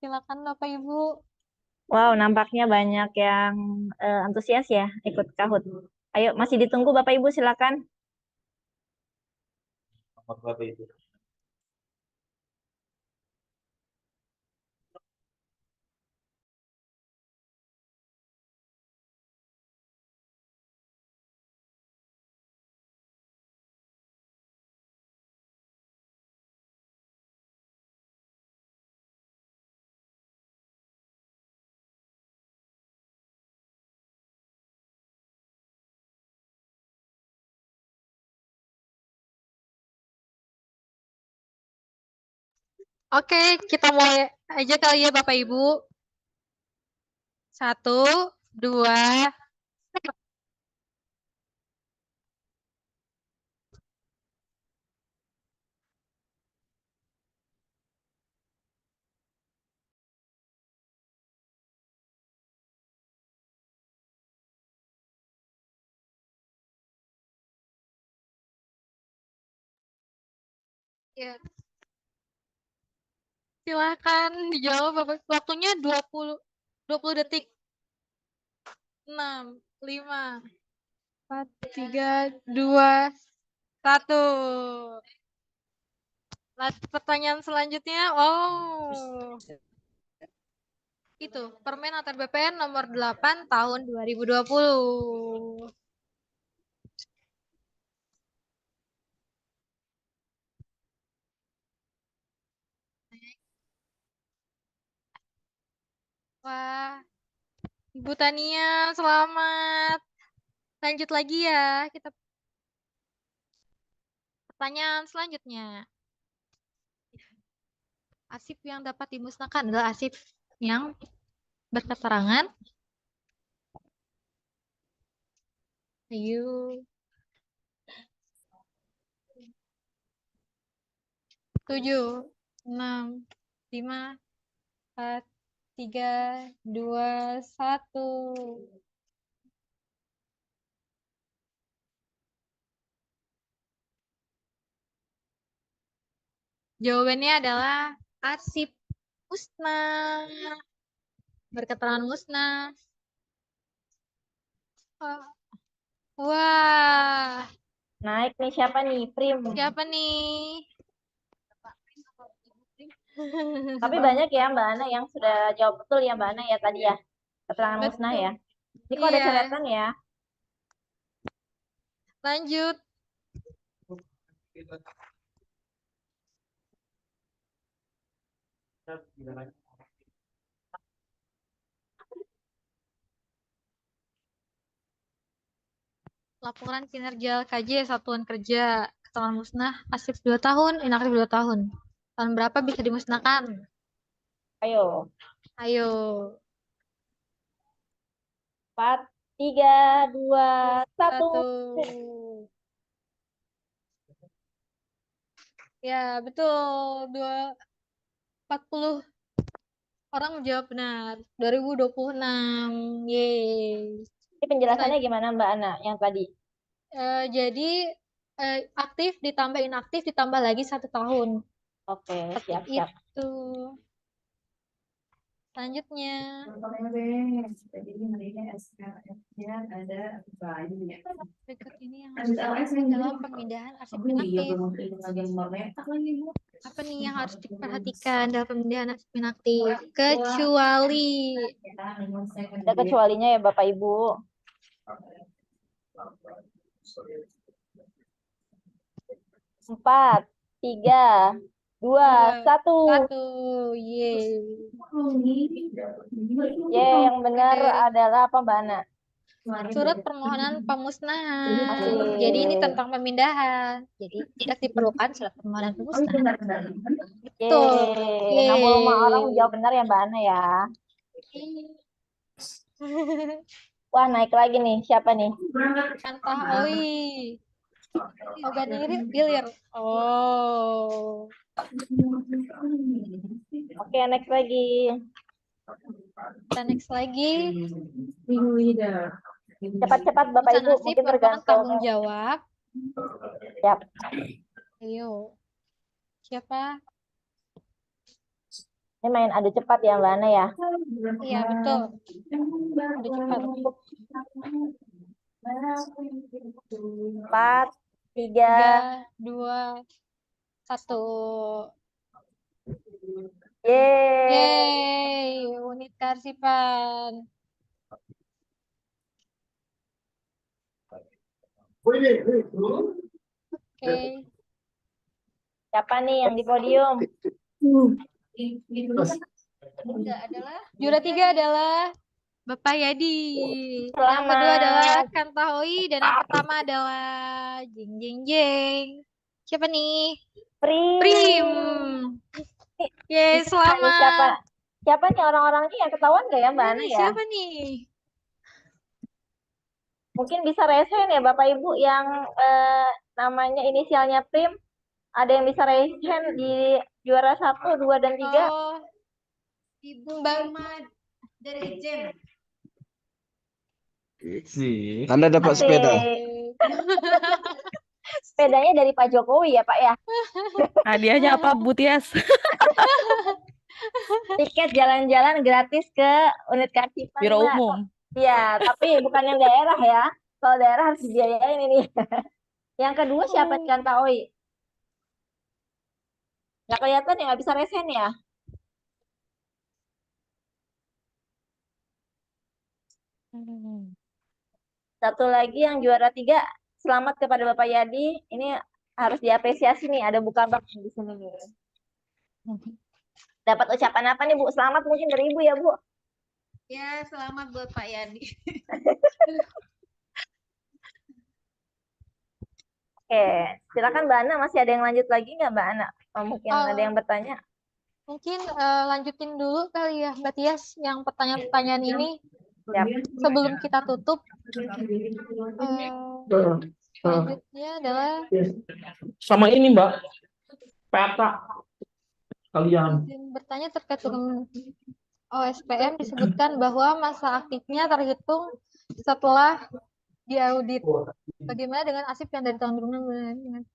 Silakan Bapak Ibu. Wow, nampaknya banyak yang antusias ya ikut Kahoot. Ayo, masih ditunggu Bapak Ibu, silakan. Oke, kita mulai aja kali ya Bapak Ibu. 1, 2, ya. Silakan dijawab Bapak. Waktunya 20 detik. 6, 5, 4, 3, 2, 1. Pertanyaan selanjutnya, itu Permen antar BPN nomor 8 tahun 2020. Wah, Ibu Tania, selamat. Lanjut lagi ya, kita pertanyaan selanjutnya. Arsip yang dapat dimusnahkan adalah arsip yang berketerangan. Ayo. 7, 6, 5, 4, 3, 2, 1. Jawabannya adalah arsip musnah. Berketerangan musnah. Wah, Naik nih, siapa nih? Prim. siapa nih? Tapi banyak ya Mbak Ana yang sudah jawab betul ya Mbak Ana ya tadi ya. Keterangan musnah ya. Ini kok ada Iya. coretan ya? Lanjut. Laporan kinerja KJ Satuan Kerja Keterangan Musnah aktif 2 tahun, inaktif 2 tahun. Tahun berapa bisa dimusnahkan? Ayo. Ayo. 4, 3, 2, 1. 1. Ya, betul. 40 orang menjawab benar. 2026. Yeay. Ini penjelasannya gimana Mbak Ana yang tadi? Jadi aktif ditambah inaktif ditambah lagi 1 tahun. Oke, siap-siap. Itu. Selanjutnya. Berikut ini yang harus dilakukan dalam pemindahan arsip inaktif. Apa nih yang harus diperhatikan dalam pemindahan arsip inaktif? Kecuali. Ada kecualinya ya Bapak Ibu. 4, 3, 2, 1. Yeay. Yang benar adalah apa Mbak Ana? Surat permohonan pemusnahan. Jadi ini tentang pemindahan. Jadi tidak diperlukan surat permohonan pemusnahan. Betul. 65 orang menjawab benar ya Mbak Ana ya. Wah, naik lagi nih. Siapa nih? Kantah Oi. Oganiri Bilir. Oh. Oke, next lagi. Kita next lagi. Cepat-cepat Bapak Ibu, mungkin tergantung tanggung jawab. Siap. Ayo. Siapa? Ini main adu cepat ya Mbak Ana ya? Iya, betul. Adu cepat. 4, 3, 2, 1. Yeay. Unit kearsipan. Oke. Siapa nih yang di podium? Juara 3 adalah Bapak Yadi. Yang Selamat. kedua adalah Kantahoi dan yang pertama adalah Jeng Jeng Jeng. Siapa nih? Prim. Yeay, selamat. Siapa nih orang-orangnya yang ketahuan gak ya Mbak Ana ya? Siapa nih? Mungkin bisa raise hand ya Bapak Ibu yang namanya inisialnya Prim. Ada yang bisa raise hand di juara 1, 2, dan 3? Oh, Ibu Mbak Mad dari Ijen. Anda dapat sepeda. Sepedanya dari Pak Jokowi ya Pak ya? Hadiahnya apa Bu Tias? Tiket jalan-jalan gratis ke unit kearsipan. Biro Mbak. umum. Iya, tapi bukan yang daerah ya. Kalau daerah harus dibiayain ini. Yang kedua siapa nih Kanta Oi? Nggak kelihatan ya, nggak bisa resen ya? Satu lagi yang juara 3, selamat kepada Bapak Yadi. Ini harus diapresiasi nih, ada buka bak di sini nih. Dapat ucapan apa nih Bu? Selamat mungkin dari Ibu ya Bu? Ya, selamat buat Pak Yadi. Oke, silakan Mbak Ana. Masih ada yang lanjut lagi nggak Mbak Ana? Oh, mungkin ada yang bertanya. Mungkin lanjutin dulu kali ya Mbak Tias yang pertanyaan-pertanyaan ini. Siap. Sebelum kita tutup. Selanjutnya adalah sama ini Mbak, peta kalian. Bertanya terkait dengan OSPM disebutkan bahwa masa aktifnya terhitung setelah diaudit. Bagaimana dengan arsip yang dari tahun 2006?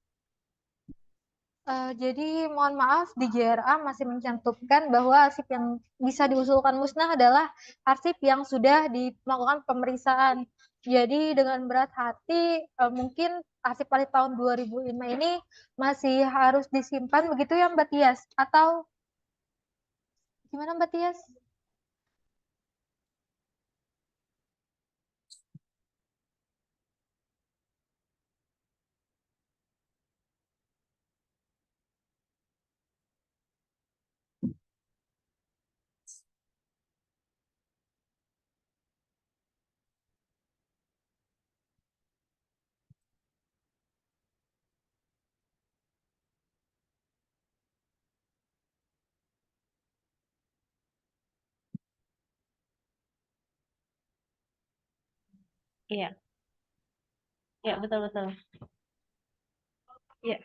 Jadi mohon maaf di JRA masih mencantumkan bahwa arsip yang bisa diusulkan musnah adalah arsip yang sudah dilakukan pemeriksaan. Jadi dengan berat hati mungkin arsip pada tahun 2005 ini masih harus disimpan begitu ya Mbak Tias? Atau gimana Mbak Tias? Iya, iya betul betul. Iya.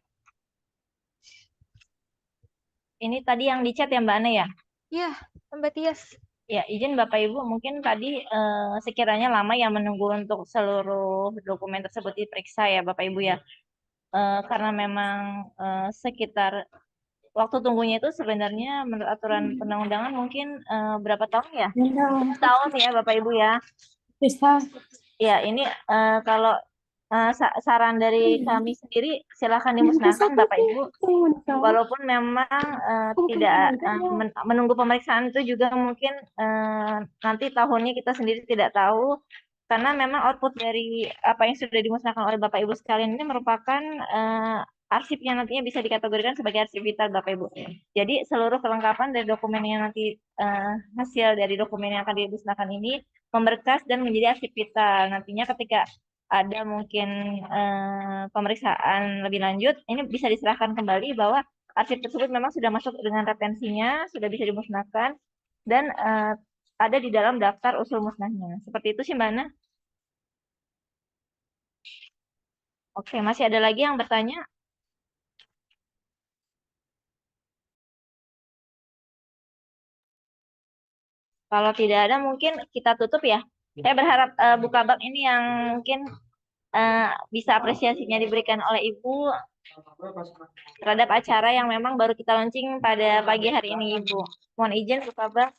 Ini tadi yang di chat ya Mbak Ana ya? Iya, Mbak Tias. Ya, izin Bapak Ibu, mungkin tadi sekiranya lama ya menunggu untuk seluruh dokumen tersebut diperiksa ya Bapak Ibu ya. Karena memang sekitar waktu tunggunya itu sebenarnya menurut aturan perundang-undangan mungkin berapa tahun ya? 10 tahun ya Bapak Ibu ya. Ya, ini kalau saran dari kami sendiri silahkan dimusnahkan Bapak Ibu. Walaupun memang tidak menunggu pemeriksaan itu juga mungkin nanti tahunnya kita sendiri tidak tahu, karena memang output dari apa yang sudah dimusnahkan oleh Bapak Ibu sekalian ini merupakan arsip yang nantinya bisa dikategorikan sebagai arsip vital Bapak Ibu. Jadi seluruh kelengkapan dari dokumen yang nanti hasil dari dokumen yang akan dimusnahkan ini memberkas dan menjadi arsip vital. Nantinya ketika ada mungkin pemeriksaan lebih lanjut, ini bisa diserahkan kembali bahwa arsip tersebut memang sudah masuk dengan retensinya, sudah bisa dimusnahkan, dan ada di dalam daftar usul musnahnya. Seperti itu sih Mbak Ana. Oke, masih ada lagi yang bertanya? Kalau tidak ada mungkin kita tutup ya. Saya berharap buka bab ini yang mungkin bisa apresiasinya diberikan oleh Ibu terhadap acara yang memang baru kita launching pada pagi hari ini Ibu. Mohon izin buka bab.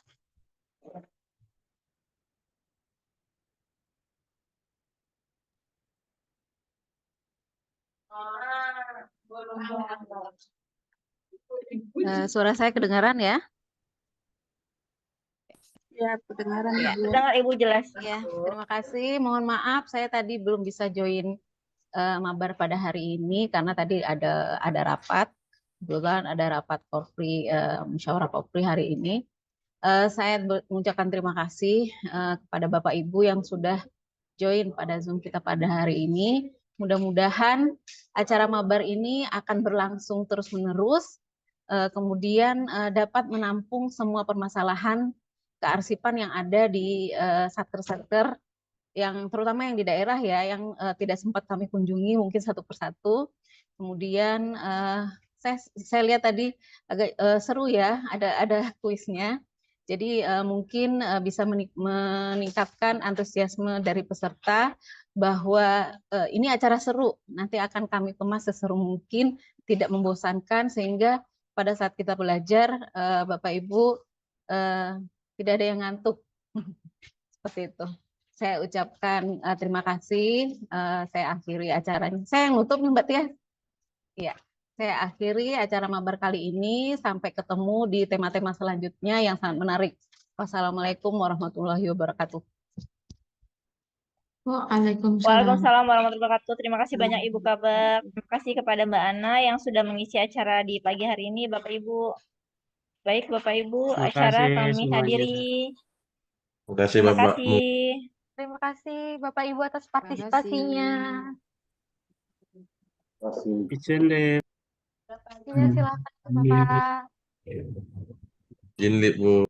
Suara saya kedengaran ya? Ya, kedengaran Ya, Ibu. dengar Ibu jelas. Ya, terima kasih. Mohon maaf saya tadi belum bisa join mabar pada hari ini karena tadi ada rapat. Kebetulan ada rapat Porfri, musyawarah Porfri hari ini. Saya mengucapkan terima kasih kepada Bapak Ibu yang sudah join pada Zoom kita pada hari ini. Mudah-mudahan acara mabar ini akan berlangsung terus-menerus, kemudian dapat menampung semua permasalahan kearsipan yang ada di satker-satker, yang terutama yang di daerah ya, yang tidak sempat kami kunjungi mungkin satu persatu. Kemudian saya lihat tadi agak seru ya, ada kuisnya. Jadi mungkin bisa meningkatkan antusiasme dari peserta bahwa ini acara seru, nanti akan kami kemas seseru mungkin, tidak membosankan, sehingga pada saat kita belajar Bapak Ibu tidak ada yang ngantuk. Seperti itu. Saya ucapkan terima kasih. Saya akhiri acaranya. Saya yang nutup nih Mbak Tia. Iya. Saya akhiri acara mabar kali ini. Sampai ketemu di tema-tema selanjutnya yang sangat menarik. Wassalamualaikum warahmatullahi wabarakatuh. Waalaikumsalam warahmatullahi wabarakatuh. Terima kasih banyak Ibu Kabak. Terima kasih kepada Mbak Ana yang sudah mengisi acara di pagi hari ini, Bapak Ibu. Baik, Bapak Ibu, Terima acara kasih kami semuanya. hadiri. Terima kasih Terima Bapak. kasih. Terima kasih Bapak Ibu atas partisipasinya. Izin deh. Ya, silakan Bapak. Izin, Bu.